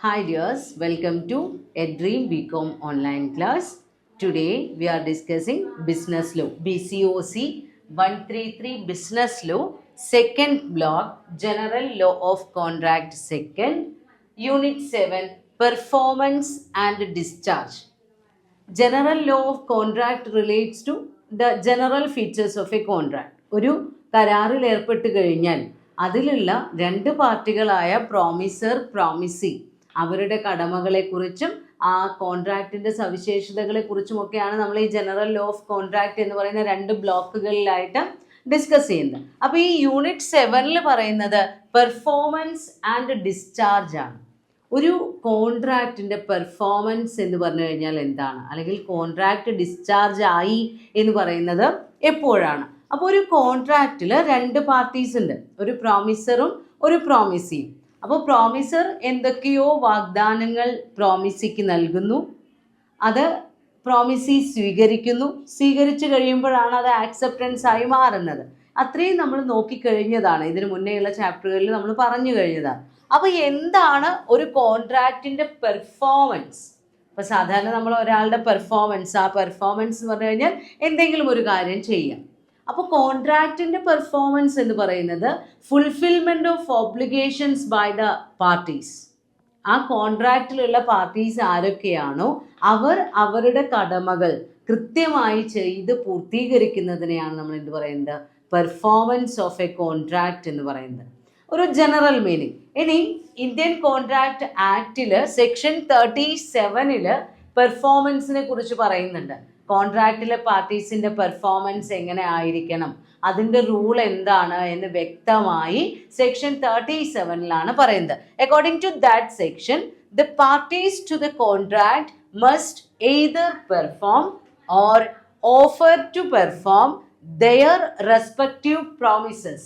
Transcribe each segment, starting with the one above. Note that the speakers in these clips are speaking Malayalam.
Hi dears, welcome to Edream BCom online class. Today we are discussing Business Law, BCOC 133 Business Law, second block, General Law of Contract second, Unit 7, Performance and Discharge. General Law of Contract relates to the general features of a contract. ഒരു കരാറിൽ ഏർപ്പെട്ട് കഴിഞ്ഞാൽ അതിലുള്ള രണ്ട് പാർട്ടികളായ പ്രോമിസർ പ്രോമിസി അവരുടെ കടമകളെക്കുറിച്ചും ആ കോൺട്രാക്റ്റിന്റെ സവിശേഷതകളെക്കുറിച്ചുമൊക്കെയാണ് നമ്മൾ ഈ ജനറൽ ലോ ഓഫ് കോൺട്രാക്ട് എന്ന് പറയുന്ന രണ്ട് ബ്ലോക്കുകളിലായിട്ട് ഡിസ്കസ് ചെയ്യുന്നത്. അപ്പോൾ ഈ യൂണിറ്റ് 7 പറയുന്നത് പെർഫോമൻസ് ആൻഡ് ഡിസ്ചാർജ് ആണ്. ഒരു കോൺട്രാക്റ്റിൻ്റെ പെർഫോമൻസ് എന്ന് പറഞ്ഞു കഴിഞ്ഞാൽ എന്താണ്, അല്ലെങ്കിൽ കോൺട്രാക്റ്റ് ഡിസ്ചാർജ് ആയി എന്ന് പറയുന്നത് എപ്പോഴാണ്. അപ്പോൾ ഒരു കോൺട്രാക്റ്റിൽ രണ്ട് പാർട്ടീസ് ഉണ്ട്, ഒരു പ്രോമിസറും ഒരു പ്രോമിസിയും. അപ്പോൾ പ്രോമിസർ എന്തൊക്കെയോ വാഗ്ദാനങ്ങൾ പ്രോമിസിക്ക് നൽകുന്നു, അത് പ്രോമിസി സ്വീകരിച്ചു കഴിയുമ്പോഴാണ് അത് ആക്സെപ്റ്റൻസ് ആയി മാറുന്നത്. അത്രയും നമ്മൾ നോക്കിക്കഴിഞ്ഞതാണ്, ഇതിന് മുന്നേയുള്ള ചാപ്റ്ററുകളിൽ നമ്മൾ പറഞ്ഞു കഴിഞ്ഞതാണ്. അപ്പോൾ എന്താണ് ഒരു കോൺട്രാക്റ്റിൻ്റെ പെർഫോമൻസ്? അപ്പോൾ സാധാരണ നമ്മൾ ഒരാളുടെ പെർഫോമൻസ്, ആ പെർഫോമൻസ് എന്ന് പറഞ്ഞു കഴിഞ്ഞാൽ എന്തെങ്കിലും ഒരു കാര്യം ചെയ്യാം. അപ്പോൾ കോൺട്രാക്റ്റിൻ്റെ പെർഫോമൻസ് എന്ന് പറയുന്നത് fulfilment of obligations by the parties. ആ കോൺട്രാക്റ്റിലുള്ള പാർട്ടീസ് ആരൊക്കെയാണോ അവർ അവരുടെ കടമകൾ കൃത്യമായി ചെയ്ത് പൂർത്തീകരിക്കുന്നതിനെയാണ് നമ്മൾ എന്ത് പറയുന്നത്, പെർഫോമൻസ് ഓഫ് എ കോൺട്രാക്റ്റ് എന്ന് പറയുന്നത്. ഒരു ജനറൽ മീനിങ്. ഇനി ഇന്ത്യൻ കോൺട്രാക്ട് ആക്റ്റിൽ സെക്ഷൻ 37 പെർഫോമൻസിനെ കുറിച്ച് പറയുന്നുണ്ട്. കോൺട്രാക്റ്റിലെ പാർട്ടീസിൻ്റെ പെർഫോമൻസ് എങ്ങനെ ആയിരിക്കണം, അതിൻ്റെ റൂൾ എന്താണ് എന്ന് വ്യക്തമായി സെക്ഷൻ 37 പറയുന്നത്. According to that section, the parties to the contract must either perform or offer to perform their respective promises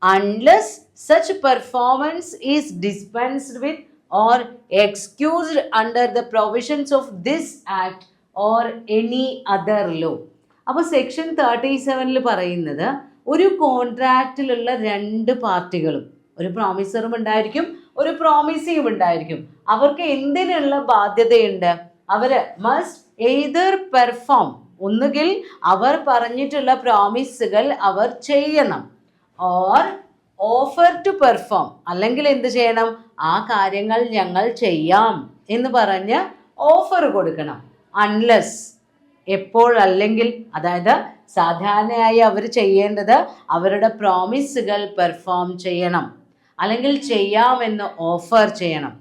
unless such performance is dispensed with or excused under the provisions of this act or any other law. അപ്പോൾ സെക്ഷൻ 37 പറയുന്നത് ഒരു കോൺട്രാക്റ്റിലുള്ള രണ്ട് പാർട്ടികളും, ഒരു പ്രോമിസറും ഉണ്ടായിരിക്കും ഒരു പ്രോമിസിയും ഉണ്ടായിരിക്കും, അവർക്ക് എന്തിനുള്ള ബാധ്യതയുണ്ട്? അവർ മസ്റ്റ് എയ്തർ പെർഫോം, ഒന്നുകിൽ അവർ പറഞ്ഞിട്ടുള്ള പ്രോമിസുകൾ അവർ ചെയ്യണം, ഓർ ഓഫർ ടു പെർഫോം, അല്ലെങ്കിൽ എന്ത് ചെയ്യണം, ആ കാര്യങ്ങൾ ഞങ്ങൾ ചെയ്യാം എന്ന് പറഞ്ഞ് ഓഫർ കൊടുക്കണം. അൺലെസ്, എപ്പോഴല്ലെങ്കിൽ, അതായത് സാധാരണയായി അവർ ചെയ്യേണ്ടത് അവരുടെ പ്രോമിസുകൾ പെർഫോം ചെയ്യണം, അല്ലെങ്കിൽ ചെയ്യാമെന്ന് ഓഫർ ചെയ്യണം.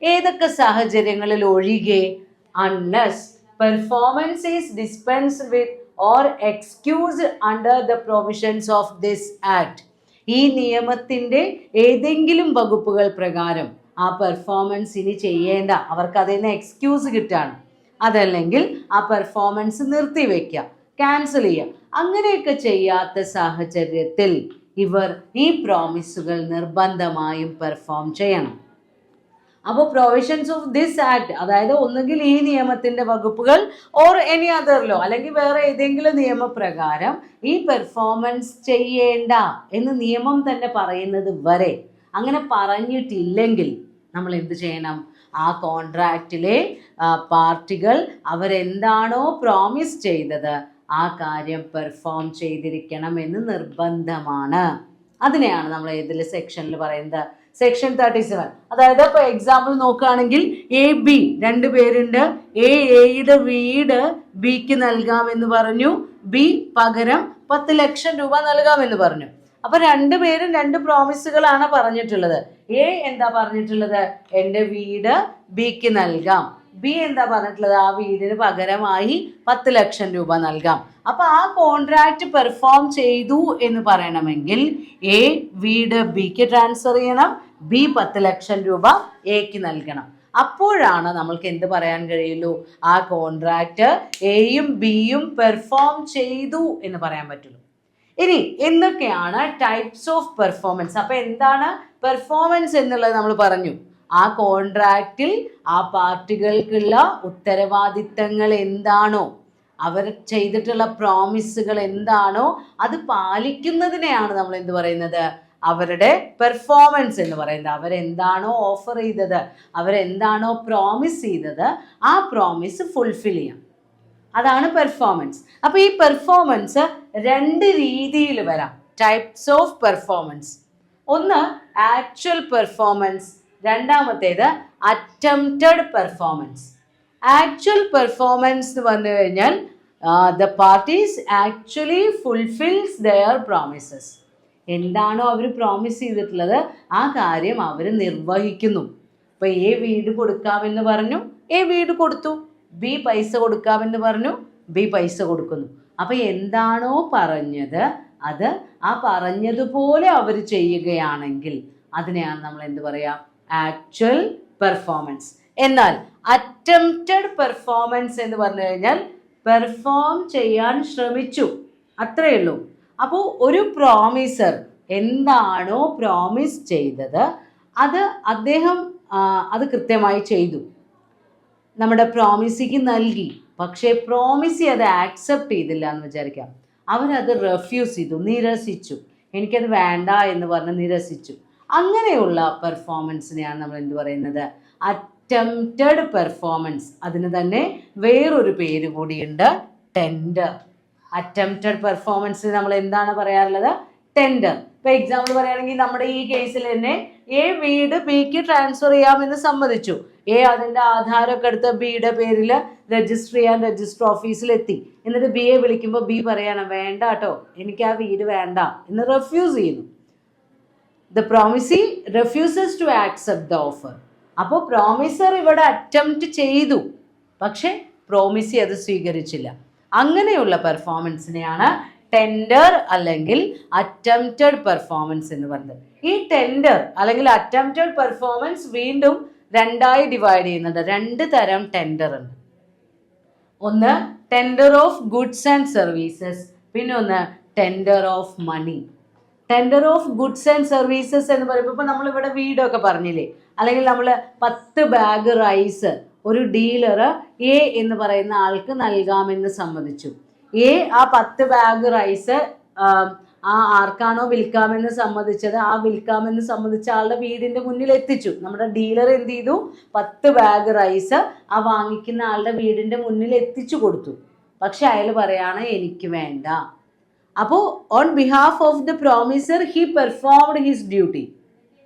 ഏതൊക്കെ സാഹചര്യങ്ങളിൽ ഒഴികെ? Unless performance is dispensed with or excused under the provisions of this act. ഈ നിയമത്തിൻ്റെ ഏതെങ്കിലും വകുപ്പുകൾ പ്രകാരം ആ പെർഫോമൻസ് ഇനി ചെയ്യേണ്ട, അവർക്ക് അതിൽ നിന്ന് എക്സ്ക്യൂസ് കിട്ടാണ്, അതല്ലെങ്കിൽ ആ പെർഫോമൻസ് നിർത്തിവെക്കുക, ക്യാൻസൽ ചെയ്യുക. അങ്ങനെയൊക്കെ ചെയ്യാത്ത സാഹചര്യത്തിൽ ഇവർ ഈ പ്രോമിസുകൾ നിർബന്ധമായും പെർഫോം ചെയ്യണം. അപ്പോൾ പ്രൊവിഷൻസ് ഓഫ് ദിസ് ആക്ട്, അതായത് ഒന്നുകിൽ ഈ നിയമത്തിൻ്റെ വകുപ്പുകൾ ഓർ എനി അതർ ലോ, അല്ലെങ്കിൽ വേറെ ഏതെങ്കിലും നിയമപ്രകാരം ഈ പെർഫോമൻസ് ചെയ്യേണ്ട എന്ന് നിയമം തന്നെ പറയുന്നത് വരെ, അങ്ങനെ പറഞ്ഞിട്ടില്ലെങ്കിൽ നമ്മൾ എന്ത് ചെയ്യണം? ആ കോൺട്രാക്റ്റിലെ പാർട്ടികൾ അവരെന്താണോ പ്രോമിസ് ചെയ്തത് ആ കാര്യം പെർഫോം ചെയ്തിരിക്കണം എന്ന് നിർബന്ധമാണ്. അതിനെയാണ് നമ്മൾ ഏതിൽ സെക്ഷനിൽ പറയുന്നത്? സെക്ഷൻ 37. അതായത് ഇപ്പോൾ എക്സാമ്പിൾ നോക്കുകയാണെങ്കിൽ എ ബി രണ്ട് പേരുണ്ട്. എയുടെ വീട് ബിക്ക് നൽകാമെന്ന് പറഞ്ഞു, ബി പകരം 10 ലക്ഷം രൂപ നൽകാമെന്ന് പറഞ്ഞു. അപ്പൊ രണ്ടുപേരും രണ്ട് പ്രോമിസുകളാണ് പറഞ്ഞിട്ടുള്ളത്. എ എന്താ പറഞ്ഞിട്ടുള്ളത്? എൻ്റെ വീട് ബിക്ക് നൽകാം. ബി എന്താ പറഞ്ഞിട്ടുള്ളത്? ആ വീടിന് പകരമായി 10 ലക്ഷം രൂപ നൽകാം. അപ്പൊ ആ കോൺട്രാക്റ്റ് പെർഫോം ചെയ്തു എന്ന് പറയണമെങ്കിൽ എ വീട് ബിക്ക് ട്രാൻസ്ഫർ ചെയ്യണം, ബി 10 ലക്ഷം രൂപ എക്ക് നൽകണം. അപ്പോഴാണ് നമ്മൾക്ക് എന്ത് പറയാൻ കഴിയുള്ളൂ? ആ കോൺട്രാക്റ്റ് എയും ബിയും പെർഫോം ചെയ്തു എന്ന് പറയാൻ പറ്റുള്ളൂ. ഇനി എന്തൊക്കെയാണ് ടൈപ്സ് ഓഫ് പെർഫോമൻസ്? അപ്പൊ എന്താണ് പെർഫോമൻസ് എന്നുള്ളത് നമ്മൾ പറഞ്ഞു. ആ കോൺട്രാക്റ്റിൽ ആ പാർട്ടികൾക്കുള്ള ഉത്തരവാദിത്തങ്ങൾ എന്താണോ, അവർ ചെയ്തിട്ടുള്ള പ്രോമിസുകൾ എന്താണോ അത് പാലിക്കുന്നതിനെയാണ് നമ്മൾ എന്ത് പറയുന്നത്? അവരുടെ പെർഫോമൻസ് എന്ന് പറയുന്നത്. അവരെന്താണോ ഓഫർ ചെയ്തത്, അവരെന്താണോ പ്രോമിസ് ചെയ്തത്, ആ പ്രോമിസ് ഫുൾഫിൽ ചെയ്യാം. അതാണ് പെർഫോമൻസ്. അപ്പോൾ ഈ പെർഫോമൻസ് രണ്ട് രീതിയിൽ വരാം, ടൈപ്സ് ഓഫ് പെർഫോമൻസ്. ഒന്ന് ആക്ച്വൽ പെർഫോമൻസ്, രണ്ടാമത്തേത് അറ്റംപ്റ്റഡ് പെർഫോമൻസ്. ആക്ച്വൽ പെർഫോമൻസ് എന്ന് പറഞ്ഞു കഴിഞ്ഞാൽ the parties actually fulfils their promises. എന്താണോ അവർ പ്രോമിസ് ചെയ്തിട്ടുള്ളത് ആ കാര്യം അവർ നിർവഹിക്കുന്നു. ഇപ്പോൾ എ വീട് കൊടുക്കാമെന്ന് പറഞ്ഞു, എ വീട് കൊടുത്തു. ബി പൈസ കൊടുക്കാമെന്ന് പറഞ്ഞു, ബി പൈസ കൊടുക്കുന്നു. അപ്പോൾ എന്താണോ പറഞ്ഞത് അത് ആ പറഞ്ഞതുപോലെ അവർ ചെയ്യുകയാണെങ്കിൽ അതിനെയാണ് നമ്മൾ എന്ത് പറയുക, ആക്ച്വൽ പെർഫോമൻസ്. എന്നാൽ അറ്റംപ്റ്റഡ് പെർഫോമൻസ് എന്ന് പറഞ്ഞു കഴിഞ്ഞാൽ പെർഫോം ചെയ്യാൻ ശ്രമിച്ചു, അത്രയേ ഉള്ളൂ. അപ്പോൾ ഒരു പ്രോമിസർ എന്താണോ പ്രോമിസ് ചെയ്തത് അത് അദ്ദേഹം അത് കൃത്യമായി ചെയ്തു, നമ്മുടെ പ്രോമിസിക്ക് നൽകി. പക്ഷേ പ്രോമിസി അത് ആക്സെപ്റ്റ് ചെയ്തില്ല എന്ന് വിചാരിക്കാം, അവരത് റെഫ്യൂസ് ചെയ്തു, നിരസിച്ചു, എനിക്കത് വേണ്ട എന്ന് പറഞ്ഞ് നിരസിച്ചു. അങ്ങനെയുള്ള പെർഫോമൻസിനെയാണ് നമ്മൾ എന്ത് പറയുന്നത്, അറ്റംപ്റ്റഡ് പെർഫോമൻസ്. അതിന് തന്നെ വേറൊരു പേര് കൂടിയുണ്ട്, ടെൻഡർ. അറ്റംപ്റ്റഡ് പെർഫോമൻസിന് നമ്മൾ എന്താണ് പറയാറുള്ളത്, ടെൻഡർ. ഇപ്പോൾ എക്സാമ്പിൾ പറയുകയാണെങ്കിൽ നമ്മുടെ ഈ കേസിൽ തന്നെ എ വീട് ബിക്ക് ട്രാൻസ്ഫർ ചെയ്യാമെന്ന് സമ്മതിച്ചു. എ അതിൻ്റെ ആധാരമൊക്കെ എടുത്ത് ബിയുടെ പേരിൽ രജിസ്റ്റർ ചെയ്യാൻ രജിസ്റ്റർ ഓഫീസിലെത്തി. എന്നിട്ട് ബിയെ വിളിക്കുമ്പോൾ ബി പറയാണ് വേണ്ട കേട്ടോ, എനിക്ക് ആ വീട് വേണ്ട എന്ന് റെഫ്യൂസ് ചെയ്യുന്നു. The promisee refuses to accept the offer. അപ്പോൾ പ്രോമിസർ ഇവിടെ അറ്റംപ്റ്റ് ചെയ്തു, പക്ഷേ പ്രോമിസി അത് സ്വീകരിച്ചില്ല. അങ്ങനെയുള്ള പെർഫോമൻസിനെയാണ് ടെൻഡർ അല്ലെങ്കിൽ അറ്റംപ്റ്റഡ് പെർഫോമൻസ് എന്ന് പറയുന്നത്. ഈ ടെൻഡർ അല്ലെങ്കിൽ അറ്റംപ്റ്റഡ് പെർഫോമൻസ് വീണ്ടും രണ്ടായി ഡിവൈഡ് ചെയ്യുന്നുണ്ട്. രണ്ട് തരം ടെൻഡർ ഉണ്ട്. ഒന്ന് tender of goods and services, പിന്നെ ഒന്ന് tender of money. Tender of goods and services എന്ന് പറയുമ്പോൾ ഇപ്പോൾ നമ്മളിവിടെ വീടൊക്കെ പറഞ്ഞില്ലേ, അല്ലെങ്കിൽ നമ്മൾ 10 ബാഗ് റൈസ് ഒരു ഡീലർ എ എന്ന് പറയുന്ന ആൾക്ക് നൽകാമെന്ന് സമ്മതിച്ചു. എ ആ 10 ബാഗ് റൈസ് ആ ആർക്കാണോ വിൽക്കാമെന്ന് സമ്മതിച്ചത് ആ വിൽക്കാമെന്ന് സമ്മതിച്ച ആളുടെ വീടിൻ്റെ മുന്നിൽ എത്തിച്ചു. നമ്മുടെ ഡീലർ എന്ത് ചെയ്തു, 10 ബാഗ് റൈസ് ആ വാങ്ങിക്കുന്ന ആളുടെ വീടിൻ്റെ മുന്നിൽ എത്തിച്ചു കൊടുത്തു. പക്ഷെ അയാൾ പറയാണ് എനിക്ക് വേണ്ട. അപ്പോൾ on behalf of the promisor he performed his duty.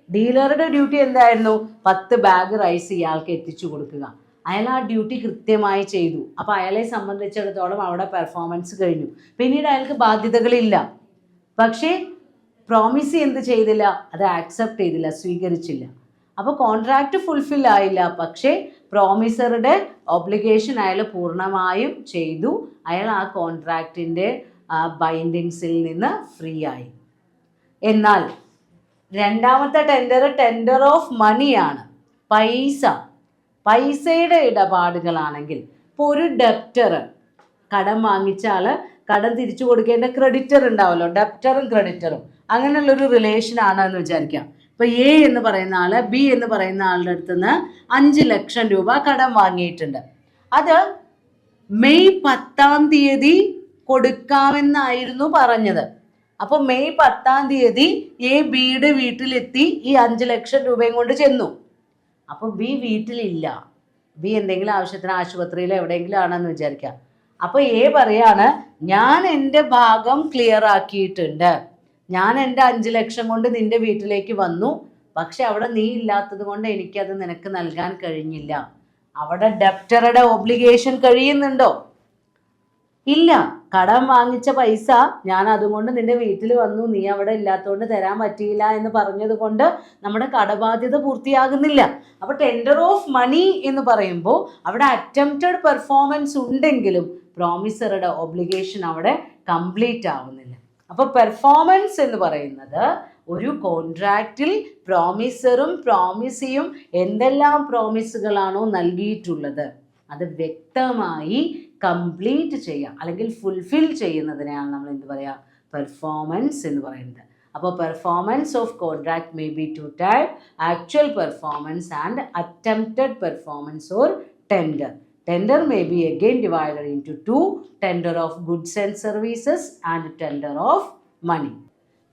ഡീലറുടെ ഡ്യൂട്ടി എന്തായിരുന്നു, 10 ബാഗ് റൈസ് ഇയാൾക്ക് എത്തിച്ചു കൊടുക്കുക. അയാൾ ആ ഡ്യൂട്ടി കൃത്യമായി ചെയ്തു. അപ്പോൾ അയാളെ സംബന്ധിച്ചിടത്തോളം അവിടെ പെർഫോമൻസ് കഴിഞ്ഞു. പിന്നീട് അയാൾക്ക് ബാധ്യതകളില്ല. പക്ഷേ പ്രോമിസ് എന്ത് ചെയ്തില്ല, അത് ആക്സെപ്റ്റ് ചെയ്തില്ല, സ്വീകരിച്ചില്ല. അപ്പോൾ കോൺട്രാക്റ്റ് ഫുൾഫിൽ ആയില്ല, പക്ഷേ പ്രോമിസറുടെ ഒബ്ലിഗേഷൻ അയാൾ പൂർണ്ണമായും ചെയ്തു. അയാൾ ആ കോൺട്രാക്റ്റിൻ്റെ ബൈൻഡിങ്സിൽ നിന്ന് ഫ്രീ ആയി. എന്നാൽ രണ്ടാമത്തെ ടെൻഡർ ഓഫ് മണിയാണ്, പൈസയുടെ ഇടപാടുകളാണെങ്കിൽ. ഇപ്പോൾ ഒരു ഡെപ്റ്റർ, കടം വാങ്ങിച്ച ആൾ കടം തിരിച്ചു കൊടുക്കേണ്ട ക്രെഡിറ്റർ ഉണ്ടാവല്ലോ, ഡെപ്റ്ററും ക്രെഡിറ്ററും, അങ്ങനെയുള്ളൊരു റിലേഷനാണ് എന്ന് വിചാരിക്കാം. ഇപ്പോൾ എ എന്ന് പറയുന്ന ആൾ ബി എന്ന് പറയുന്ന ആളുടെ അടുത്ത് നിന്ന് 5 ലക്ഷം രൂപ കടം വാങ്ങിയിട്ടുണ്ട്. അത് മെയ് 10-ാം തീയതി കൊടുക്കാമെന്നായിരുന്നു പറഞ്ഞത്. അപ്പോൾ മെയ് 10-ാം തീയതി എ ബിയുടെ വീട്ടിലെത്തി ഈ 5 ലക്ഷം രൂപയും കൊണ്ട് ചെന്നു. അപ്പോൾ ബി വീട്ടിലില്ല, ബി എന്തെങ്കിലും ആവശ്യത്തിന് ആശുപത്രിയിൽ എവിടെയെങ്കിലും ആണെന്ന് വിചാരിക്കാം. അപ്പോൾ എ പറയാണ് ഞാൻ എൻ്റെ ഭാഗം ക്ലിയർ ആക്കിയിട്ടുണ്ട്, ഞാൻ എൻ്റെ 5 ലക്ഷം കൊണ്ട് നിൻ്റെ വീട്ടിലേക്ക് വന്നു, പക്ഷെ അവിടെ നീ ഇല്ലാത്തത് കൊണ്ട് എനിക്കത് നിനക്ക് നൽകാൻ കഴിഞ്ഞില്ല. അവിടെ ഡെപ്റ്ററുടെ ഒബ്ലിഗേഷൻ കഴിയുന്നുണ്ടോ? ഇല്ല. കടം വാങ്ങിച്ച പൈസ ഞാൻ അതുകൊണ്ട് നിന്റെ വീട്ടിൽ വന്നു, നീ അവിടെ ഇല്ലാത്തതുകൊണ്ട് തരാൻ പറ്റിയില്ല എന്ന് പറഞ്ഞത് കൊണ്ട് നമ്മുടെ കടബാധ്യത പൂർത്തിയാകുന്നില്ല. അപ്പോൾ ടെൻഡർ ഓഫ് മണി എന്ന് പറയുമ്പോൾ അവിടെ അറ്റംപ്റ്റഡ് പെർഫോമൻസ് ഉണ്ടെങ്കിലും പ്രോമിസറുടെ ഒബ്ലിഗേഷൻ അവിടെ കംപ്ലീറ്റ് ആവുന്നില്ല. അപ്പോൾ പെർഫോമൻസ് എന്ന് പറയുന്നത് ഒരു കോൺട്രാക്റ്റിൽ പ്രോമിസറും പ്രോമിസിയും എന്തെല്ലാം പ്രോമിസുകളാണോ നൽകിയിട്ടുള്ളത് അത് വ്യക്തമായി കംപ്ലീറ്റ് ചെയ്യുക അല്ലെങ്കിൽ ഫുൾഫിൽ ചെയ്യുന്നതിനെയാണ് നമ്മൾ എന്ത് പറയുക, പെർഫോമൻസ് എന്ന് പറയുന്നത്. അപ്പോൾ performance of contract may be 2 types, actual performance and attempted performance or tender. Tender may be again divided into 2, tender of goods and services and tender of money.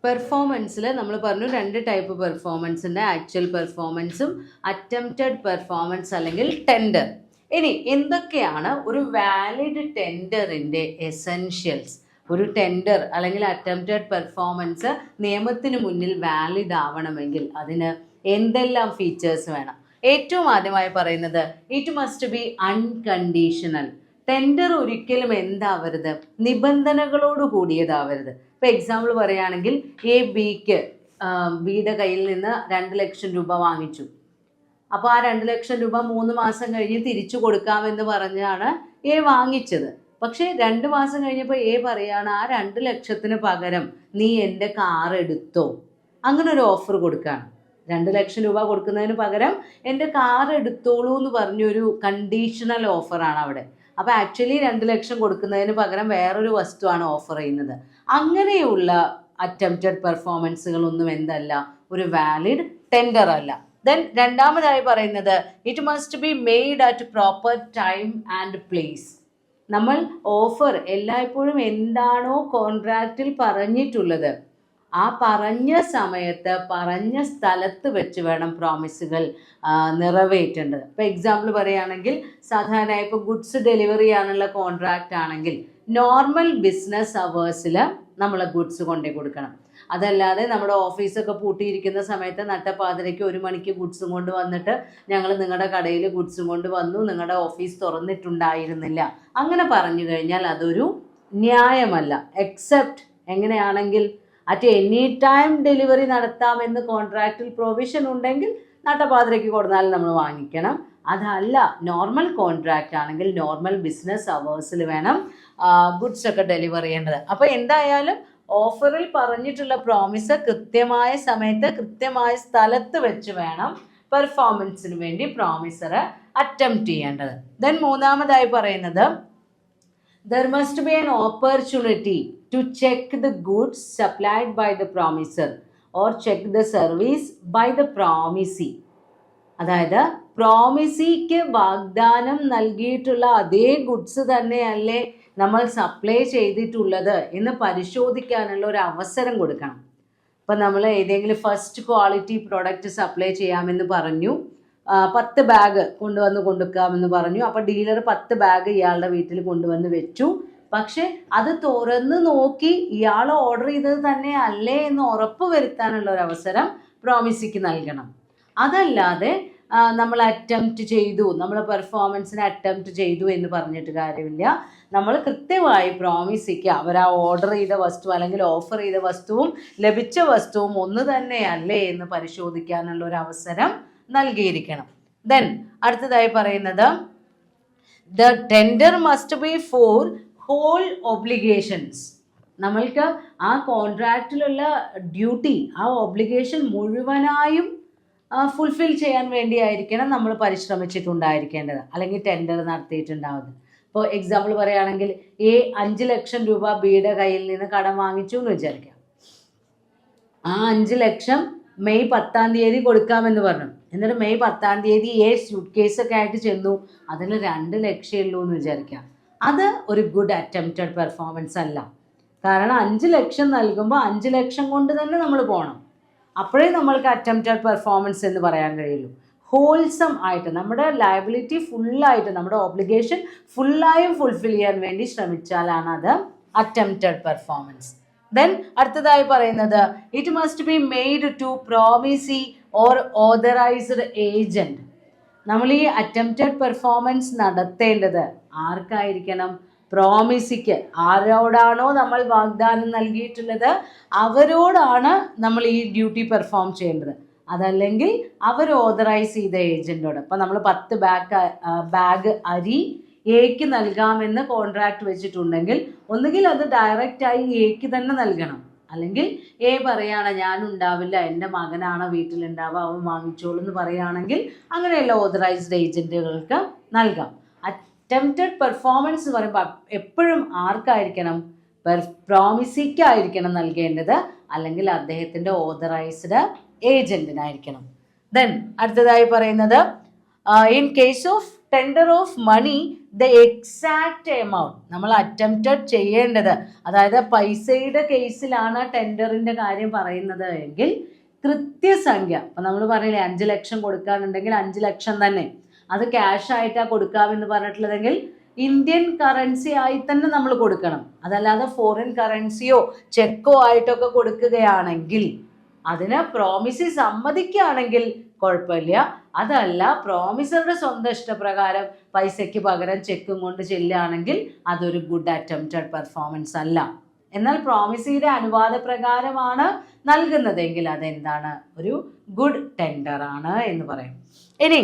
പെർഫോമൻസിൽ നമ്മൾ പറഞ്ഞു 2 ടൈപ്പ് പെർഫോമൻസ് ഉണ്ട്, ആക്ച്വൽ പെർഫോമൻസും അറ്റംപ്റ്റഡ് പെർഫോമൻസ് അല്ലെങ്കിൽ ടെൻഡർ. ഇനി എന്തൊക്കെയാണ് ഒരു വാലിഡ് ടെൻഡറിൻ്റെ എസെൻഷ്യൽസ്? ഒരു ടെൻഡർ അല്ലെങ്കിൽ അറ്റംപ്റ്റഡ് പെർഫോമൻസ് നിയമത്തിന് മുന്നിൽ വാലിഡ് ആവണമെങ്കിൽ അതിന് എന്തെല്ലാം ഫീച്ചേഴ്സ് വേണം? ഏറ്റവും ആദ്യമായി പറയുന്നത് it must B unconditional. Tender ഒരിക്കലും എന്താവരുത്, നിബന്ധനകളോട് കൂടിയതാവരുത്. ഇപ്പോൾ എക്സാമ്പിൾ പറയുകയാണെങ്കിൽ ബിക്ക് ബിയുടെ കയ്യിൽ നിന്ന് 2 ലക്ഷം രൂപ വാങ്ങിച്ചു. അപ്പോൾ ആ 2 ലക്ഷം രൂപ 3 മാസം കഴിഞ്ഞ് തിരിച്ചു കൊടുക്കാമെന്ന് പറഞ്ഞാണ് വാങ്ങിച്ചത്. പക്ഷേ 2 മാസം കഴിഞ്ഞപ്പോൾ പറയാണ് ആ 2 ലക്ഷത്തിന് പകരം നീ എൻ്റെ കാർ എടുത്തോ. അങ്ങനെ ഒരു ഓഫർ കൊടുക്കുകയാണ്. 2 ലക്ഷം രൂപ കൊടുക്കുന്നതിന് പകരം എൻ്റെ കാർ എടുത്തോളൂ എന്ന് പറഞ്ഞൊരു കണ്ടീഷണൽ ഓഫറാണ് അവിടെ. അപ്പോൾ ആക്ച്വലി 2 ലക്ഷം കൊടുക്കുന്നതിന് പകരം വേറൊരു വസ്തുവാണ് ഓഫർ ചെയ്യുന്നത്. അങ്ങനെയുള്ള അറ്റംപ്റ്റഡ് പെർഫോമൻസുകളൊന്നും എന്തല്ല, ഒരു വാലിഡ് ടെൻഡർ അല്ല. ദെൻ രണ്ടാമതായി പറയുന്നത് it must be made at proper time and place. നമ്മൾ ഓഫർ എല്ലായ്പ്പോഴും എന്താണോ കോൺട്രാക്റ്റിൽ പറഞ്ഞിട്ടുള്ളത് ആ പറഞ്ഞ സമയത്ത് പറഞ്ഞ സ്ഥലത്ത് വെച്ച് വേണം പ്രോമിസുകൾ നിറവേറ്റേണ്ടത്. ഇപ്പോൾ എക്സാമ്പിൾ പറയുകയാണെങ്കിൽ സാധാരണ ഇപ്പോൾ ഗുഡ്സ് ഡെലിവറി ചെയ്യാനുള്ള കോൺട്രാക്റ്റ് ആണെങ്കിൽ നോർമൽ ബിസിനസ് അവേഴ്സിൽ നമ്മൾ ഗുഡ്സ് കൊണ്ടേ കൊടുക്കണം. അതല്ലാതെ നമ്മുടെ ഓഫീസൊക്കെ പൂട്ടിയിരിക്കുന്ന സമയത്ത് നട്ടപ്പാതിരയ്ക്ക് 1 മണിക്ക് ഗുഡ്സും കൊണ്ട് വന്നിട്ട് ഞങ്ങൾ നിങ്ങളുടെ കടയിൽ ഗുഡ്സും കൊണ്ട് വന്നു, നിങ്ങളുടെ ഓഫീസ് തുറന്നിട്ടുണ്ടായിരുന്നില്ല, അങ്ങനെ പറഞ്ഞു കഴിഞ്ഞാൽ അതൊരു ന്യായമല്ല. എക്സെപ്റ്റ് എങ്ങനെയാണെങ്കിൽ അറ്റ് എനി ടൈം ഡെലിവറി നടത്താമെന്ന് കോൺട്രാക്റ്റിൽ പ്രൊവിഷൻ ഉണ്ടെങ്കിൽ നട്ടപ്പാതിരയ്ക്ക് കൊടുത്താൽ നമ്മൾ വാങ്ങിക്കണം. അതല്ല, നോർമൽ കോൺട്രാക്റ്റ് ആണെങ്കിൽ നോർമൽ ബിസിനസ് അവേഴ്സിൽ വേണം ഗുഡ്സ് ഒക്കെ ഡെലിവർ ചെയ്യേണ്ടത്. അപ്പോൾ എന്തായാലും ഓഫറിൽ പറഞ്ഞിട്ടുള്ള പ്രോമിസ് കൃത്യമായ സമയത്ത് കൃത്യമായ സ്ഥലത്ത് വെച്ച് വേണം പെർഫോമൻസിന് വേണ്ടി പ്രോമിസർ അറ്റംപ്റ്റ് ചെയ്യേണ്ടത്. ദെൻ മൂന്നാമതായി പറയുന്നത് there must be an opportunity to check the goods supplied by the promiser or check the service by the promisee. അതായത് പ്രോമിസിക്ക് വാഗ്ദാനം നൽകിയിട്ടുള്ള അതേ ഗുഡ്സ് തന്നെയല്ലേ നമ്മൾ സപ്ലൈ ചെയ്തിട്ടുള്ളത് എന്ന് പരിശോധിക്കാനുള്ള ഒരു അവസരം കൊടുക്കണം. ഇപ്പം നമ്മൾ ഏതെങ്കിലും ഫസ്റ്റ് ക്വാളിറ്റി പ്രോഡക്റ്റ് സപ്ലൈ ചെയ്യാമെന്ന് പറഞ്ഞു, 10 ബാഗ് കൊണ്ടുവന്ന് കൊടുക്കാമെന്ന് പറഞ്ഞു. അപ്പോൾ ഡീലർ 10 ബാഗ് ഇയാളുടെ വീട്ടിൽ കൊണ്ടുവന്ന് വെച്ചു. പക്ഷെ അത് തുറന്ന് നോക്കി ഇയാൾ ഓർഡർ ചെയ്തത് തന്നെ അല്ലേ എന്ന് ഉറപ്പ് വരുത്താനുള്ള ഒരു അവസരം പ്രോമിസിക്ക് നൽകണം. അതല്ലാതെ നമ്മൾ അറ്റംപ്റ്റ് ചെയ്തു, നമ്മൾ പെർഫോമൻസിന് അറ്റംപ്റ്റ് ചെയ്തു എന്ന് പറഞ്ഞിട്ട് കാര്യമില്ല. നമ്മൾ കൃത്യമായി പ്രോമിസിക്ക് അവർ ആ ഓർഡർ ചെയ്ത വസ്തു അല്ലെങ്കിൽ ഓഫർ ചെയ്ത വസ്തുവും ലഭിച്ച വസ്തുവും ഒന്ന് തന്നെയല്ലേ എന്ന് പരിശോധിക്കാനുള്ള ഒരു അവസരം നൽകിയിരിക്കണം. ദെൻ അടുത്തതായി പറയുന്നത് the tender must be for whole obligations. നമ്മൾക്ക് ആ കോൺട്രാക്റ്റിലുള്ള ഡ്യൂട്ടി, ആ ഒബ്ലിഗേഷൻ മുഴുവനായും ഫുൾഫിൽ ചെയ്യാൻ വേണ്ടിയായിരിക്കണം നമ്മൾ പരിശ്രമിച്ചിട്ടുണ്ടായിരിക്കേണ്ടത് അല്ലെങ്കിൽ ടെൻഡർ നടത്തിയിട്ടുണ്ടാവുന്നത്. ഇപ്പോൾ എക്സാമ്പിൾ പറയുകയാണെങ്കിൽ 5 ലക്ഷം രൂപ ബിയുടെ കയ്യിൽ നിന്ന് കടം വാങ്ങിച്ചു എന്ന് വിചാരിക്കാം. ആ 5 ലക്ഷം മെയ് 10-ാം തീയതി കൊടുക്കാമെന്ന് പറഞ്ഞു. എന്നിട്ട് മെയ് 10-ാം തീയതി സ്യൂട്ട് കേസൊക്കെ ആയിട്ട് ചെന്നു, അതിൽ 2 ലക്ഷം ഉള്ളൂ എന്ന് വിചാരിക്കാം. അത് ഒരു ഗുഡ് അറ്റംപ്റ്റഡ് പെർഫോമൻസ് അല്ല. കാരണം 5 ലക്ഷം നൽകുമ്പോൾ 5 ലക്ഷം കൊണ്ട് തന്നെ നമ്മൾ പോകണം. അപ്പോഴേ നമ്മൾക്ക് അറ്റംപ്റ്റഡ് പെർഫോമൻസ് എന്ന് പറയാൻ കഴിയുള്ളൂ. ഹോൾസം ആയിട്ട് നമ്മുടെ ലയബിലിറ്റി ഫുള്ളായിട്ട്, നമ്മുടെ ഓബ്ലിഗേഷൻ ഫുള്ളായും ഫുൾഫിൽ ചെയ്യാൻ വേണ്ടി ശ്രമിച്ചാലാണ് അത് അറ്റംപ്റ്റഡ് പെർഫോമൻസ്. ദെൻ അടുത്തതായി പറയുന്നത് it must be made to promisee or authorised agent. നമ്മൾ ഈ അറ്റംപ്റ്റഡ് പെർഫോമൻസ് നടത്തേണ്ടത് ആർക്കായിരിക്കണം? പ്രോമിസിക്ക്. ആരോടാണോ നമ്മൾ വാഗ്ദാനം നൽകിയിട്ടുള്ളത് അവരോടാണ് നമ്മൾ ഈ ഡ്യൂട്ടി പെർഫോം ചെയ്യേണ്ടത്. അതല്ലെങ്കിൽ അവർ ഓതറൈസ് ചെയ്ത ഏജൻറ്റോട്. അപ്പോൾ നമ്മൾ 10 ബാഗ് അരി എക്ക് നൽകാമെന്ന് കോൺട്രാക്ട് വെച്ചിട്ടുണ്ടെങ്കിൽ ഒന്നുകിൽ അത് ഡയറക്റ്റായി എക്ക് തന്നെ നൽകണം, അല്ലെങ്കിൽ പറയുകയാണ് ഞാനുണ്ടാവില്ല, എൻ്റെ മകനാണ് വീട്ടിലുണ്ടാവുക, അവൻ വാങ്ങിച്ചോളൂ എന്ന് പറയുകയാണെങ്കിൽ അങ്ങനെയുള്ള ഓതറൈസ്ഡ് ഏജൻറ്റുകൾക്ക് നൽകാം. അറ്റംപ്റ്റഡ് പെർഫോമൻസ് എന്ന് പറയുമ്പോൾ എപ്പോഴും ആർക്കായിരിക്കണം? പ്രോമിസിക്കായിരിക്കണം നൽകേണ്ടത്, അല്ലെങ്കിൽ അദ്ദേഹത്തിൻ്റെ ഓതറൈസ്ഡ് ഏജൻറ്റിനായിരിക്കണം. ദെൻ അടുത്തതായി പറയുന്നത് in case of tender of money the exact amount, നമ്മൾ അറ്റംപ്റ്റഡ് ചെയ്യേണ്ടത്, അതായത് പൈസയുടെ കേസിലാണ് ടെൻഡറിൻ്റെ കാര്യം പറയുന്നത് എങ്കിൽ കൃത്യസംഖ്യ, അപ്പം നമ്മൾ പറയില്ലേ 5 ലക്ഷം കൊടുക്കാനുണ്ടെങ്കിൽ 5 ലക്ഷം തന്നെ, അത് ക്യാഷ് ആയിട്ടാണ് കൊടുക്കാമെന്ന് പറഞ്ഞിട്ടുള്ളതെങ്കിൽ ഇന്ത്യൻ കറൻസി ആയി തന്നെ നമ്മൾ കൊടുക്കണം. അതല്ലാതെ ഫോറിൻ കറൻസിയോ ചെക്കോ ആയിട്ടൊക്കെ കൊടുക്കുകയാണെങ്കിൽ അതിന് പ്രോമിസി സമ്മതിക്കുകയാണെങ്കിൽ കുഴപ്പമില്ല. അതല്ല, പ്രോമിസറുടെ സ്വന്തം ഇഷ്ടപ്രകാരം പൈസയ്ക്ക് പകരം ചെക്കും കൊണ്ട് ചെല്ലുകയാണെങ്കിൽ അതൊരു ഗുഡ് അറ്റംപ്റ്റഡ് പെർഫോമൻസ് അല്ല. എന്നാൽ പ്രോമിസിയുടെ അനുവാദ പ്രകാരമാണ് നൽകുന്നതെങ്കിൽ അതെന്താണ്, ഒരു ഗുഡ് ടെൻഡർ ആണ് എന്ന് പറയും. ഇനി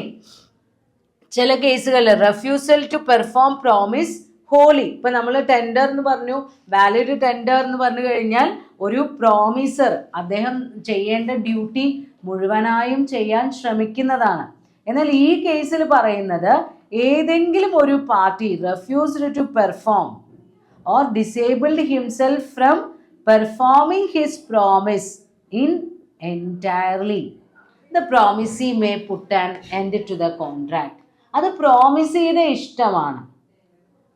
ചില കേസുകളിൽ refusal to perform promise wholly, ഇപ്പം നമ്മൾ ടെൻഡർ എന്ന് പറഞ്ഞു, വാലിഡ് ടെൻഡർ എന്ന് പറഞ്ഞു കഴിഞ്ഞാൽ ഒരു പ്രോമിസർ അദ്ദേഹം ചെയ്യേണ്ട ഡ്യൂട്ടി മുഴുവനായും ചെയ്യാൻ ശ്രമിക്കുന്നതാണ്. എന്നാൽ ഈ കേസിൽ പറയുന്നത് ഏതെങ്കിലും ഒരു party refused to perform or disabled himself from performing his promise in entirely, the promisee may put an end to the contract. അത് പ്രോമിസിയുടെ ഇഷ്ടമാണ്.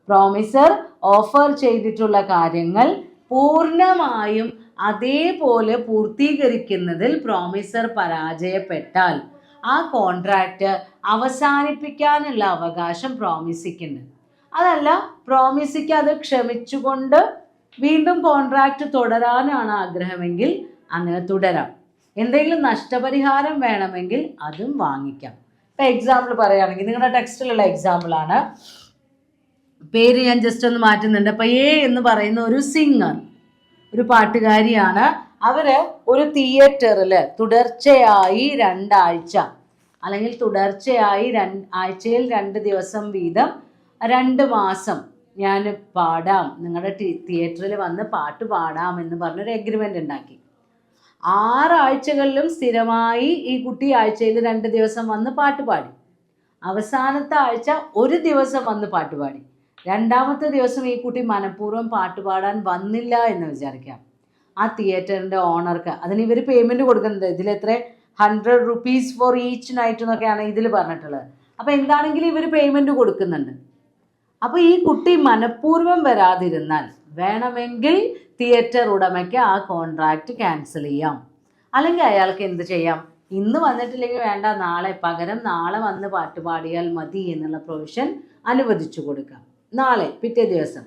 പ്രോമിസർ ഓഫർ ചെയ്തിട്ടുള്ള കാര്യങ്ങൾ പൂർണ്ണമായും അതേപോലെ പൂർത്തീകരിക്കുന്നതിൽ പ്രോമിസർ പരാജയപ്പെട്ടാൽ ആ കോൺട്രാക്റ്റ് അവസാനിപ്പിക്കാനുള്ള അവകാശം പ്രോമിസിക്കുണ്ട്. അതല്ല, പ്രോമിസിക്ക് അത് ക്ഷമിച്ചുകൊണ്ട് വീണ്ടും കോൺട്രാക്റ്റ് തുടരാനാണ് ആഗ്രഹമെങ്കിൽ അങ്ങനെ തുടരാം. എന്തെങ്കിലും നഷ്ടപരിഹാരം വേണമെങ്കിൽ അതും വാങ്ങിക്കാം. ഇപ്പം എക്സാമ്പിൾ പറയുകയാണെങ്കിൽ നിങ്ങളുടെ ടെക്സ്റ്റിലുള്ള എക്സാമ്പിളാണ്, പേര് ഞാൻ ജസ്റ്റ് ഒന്ന് മാറ്റുന്നുണ്ട്. അപ്പം എ എന്ന് പറയുന്ന ഒരു സിംഗർ, ഒരു പാട്ടുകാരിയാണ്. അവർ ഒരു തിയേറ്ററിൽ തുടർച്ചയായി 2 ആഴ്ച അല്ലെങ്കിൽ തുടർച്ചയായി ആഴ്ചയിൽ 2 ദിവസം വീതം 2 മാസം ഞാൻ പാടാം, നിങ്ങളുടെ തിയേറ്ററിൽ വന്ന് പാട്ട് പാടാം എന്ന് പറഞ്ഞൊരു എഗ്രിമെൻ്റ് ഉണ്ടാക്കി. 6 ആഴ്ചകളിലും സ്ഥിരമായി ഈ കുട്ടി ആഴ്ചയിൽ 2 ദിവസം വന്ന് പാട്ട് പാടി. അവസാനത്തെ ആഴ്ച 1 ദിവസം വന്ന് പാട്ട് പാടി. 2ാമത്തെ ദിവസം ഈ കുട്ടി മനഃപൂർവ്വം പാട്ട് പാടാൻ വന്നില്ല എന്ന് വിചാരിക്കാം. ആ തിയേറ്ററിൻ്റെ ഓണർക്ക് അതിന് ഇവർ പേയ്മെൻറ്റ് കൊടുക്കുന്നുണ്ട്. ഇതിലെത്ര 100 rupees ഫോർ ഈച്ച് നൈറ്റ് എന്നൊക്കെയാണ് ഇതിൽ പറഞ്ഞിട്ടുള്ളത്. അപ്പോൾ എന്താണെങ്കിലും ഇവർ പേയ്മെൻറ്റ് കൊടുക്കുന്നുണ്ട്. അപ്പോൾ ഈ കുട്ടി മനഃപൂർവ്വം വരാതിരുന്നാൽ വേണമെങ്കിൽ തിയേറ്റർ ഉടമയ്ക്ക് ആ കോൺട്രാക്റ്റ് ക്യാൻസൽ ചെയ്യാം. അല്ലെങ്കിൽ അയാൾക്ക് എന്ത് ചെയ്യാം, ഇന്ന് വന്നിട്ടില്ലെങ്കിൽ വേണ്ട, പകരം നാളെ വന്ന് പാട്ട് പാടിയാൽ മതി എന്നുള്ള പ്രൊവിഷൻ അനുവദിച്ചു കൊടുക്കാം. നാളെ പിറ്റേ ദിവസം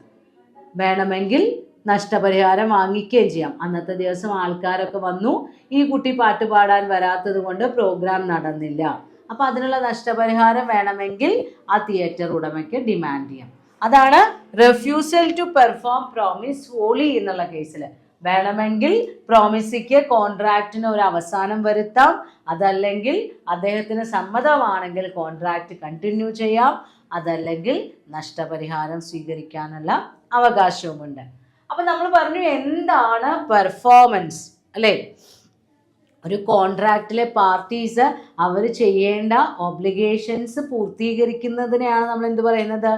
വേണമെങ്കിൽ നഷ്ടപരിഹാരം വാങ്ങിക്കുകയും ചെയ്യാം. അന്നത്തെ ദിവസം ആൾക്കാരൊക്കെ വന്നു, ഈ കുട്ടി പാട്ട് പാടാൻ വരാത്തത് കൊണ്ട് പ്രോഗ്രാം നടന്നില്ല, അപ്പോൾ അതിനുള്ള നഷ്ടപരിഹാരം വേണമെങ്കിൽ ആ തിയേറ്റർ ഉടമയ്ക്ക് ഡിമാൻഡ് ചെയ്യാം. അതാണ് refusal to perform promise wholly എന്നുള്ള കേസിൽ. വേണമെങ്കിൽ പ്രോമിസിക്ക് കോൺട്രാക്റ്റിന് ഒരു അവസാനം വരുത്താം, അതല്ലെങ്കിൽ അദ്ദേഹത്തിന് സമ്മതമാണെങ്കിൽ കോൺട്രാക്റ്റ് കണ്ടിന്യൂ ചെയ്യാം, അതല്ലെങ്കിൽ നഷ്ടപരിഹാരം സ്വീകരിക്കാനുള്ള അവകാശവുമുണ്ട്. അപ്പം നമ്മൾ പറഞ്ഞു എന്താണ് പെർഫോമൻസ് അല്ലേ. ഒരു കോൺട്രാക്റ്റിലെ പാർട്ടീസ് അവർ ചെയ്യേണ്ട ഒബ്ലിഗേഷൻസ് പൂർത്തീകരിക്കുന്നതിനെയാണ് നമ്മൾ എന്ത് പറയുന്നത്,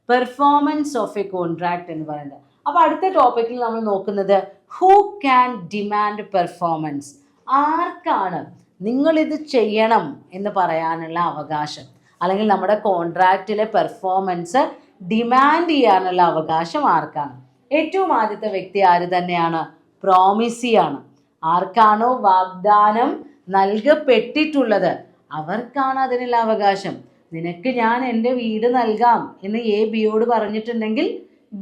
പെർഫോമൻസ് ഓഫ് എ കോൺട്രാക്റ്റ് എന്ന് പറയുന്നത്. അപ്പോൾ അടുത്ത ടോപ്പിക്കിൽ നമ്മൾ നോക്കുന്നത് ഹൂ ക്യാൻ ഡിമാൻഡ് പെർഫോമൻസ്, ആർക്കാണ് നിങ്ങളിത് ചെയ്യണം എന്ന് പറയാനുള്ള അവകാശം, അല്ലെങ്കിൽ നമ്മുടെ കോൺട്രാക്റ്റിലെ പെർഫോമൻസ് ഡിമാൻഡ് ചെയ്യാനുള്ള അവകാശം ആർക്കാണ്. ഏറ്റവും ആദ്യത്തെ വ്യക്തി ആര് തന്നെയാണ്, പ്രോമിസിയാണ്. ആർക്കാണോ വാഗ്ദാനം നൽകപ്പെട്ടിട്ടുള്ളത് അവർക്കാണ് അതിനുള്ള അവകാശം. നിനക്ക് ഞാൻ എൻ്റെ വീട് നൽകാം എന്ന് എ ബിയോട് പറഞ്ഞിട്ടുണ്ടെങ്കിൽ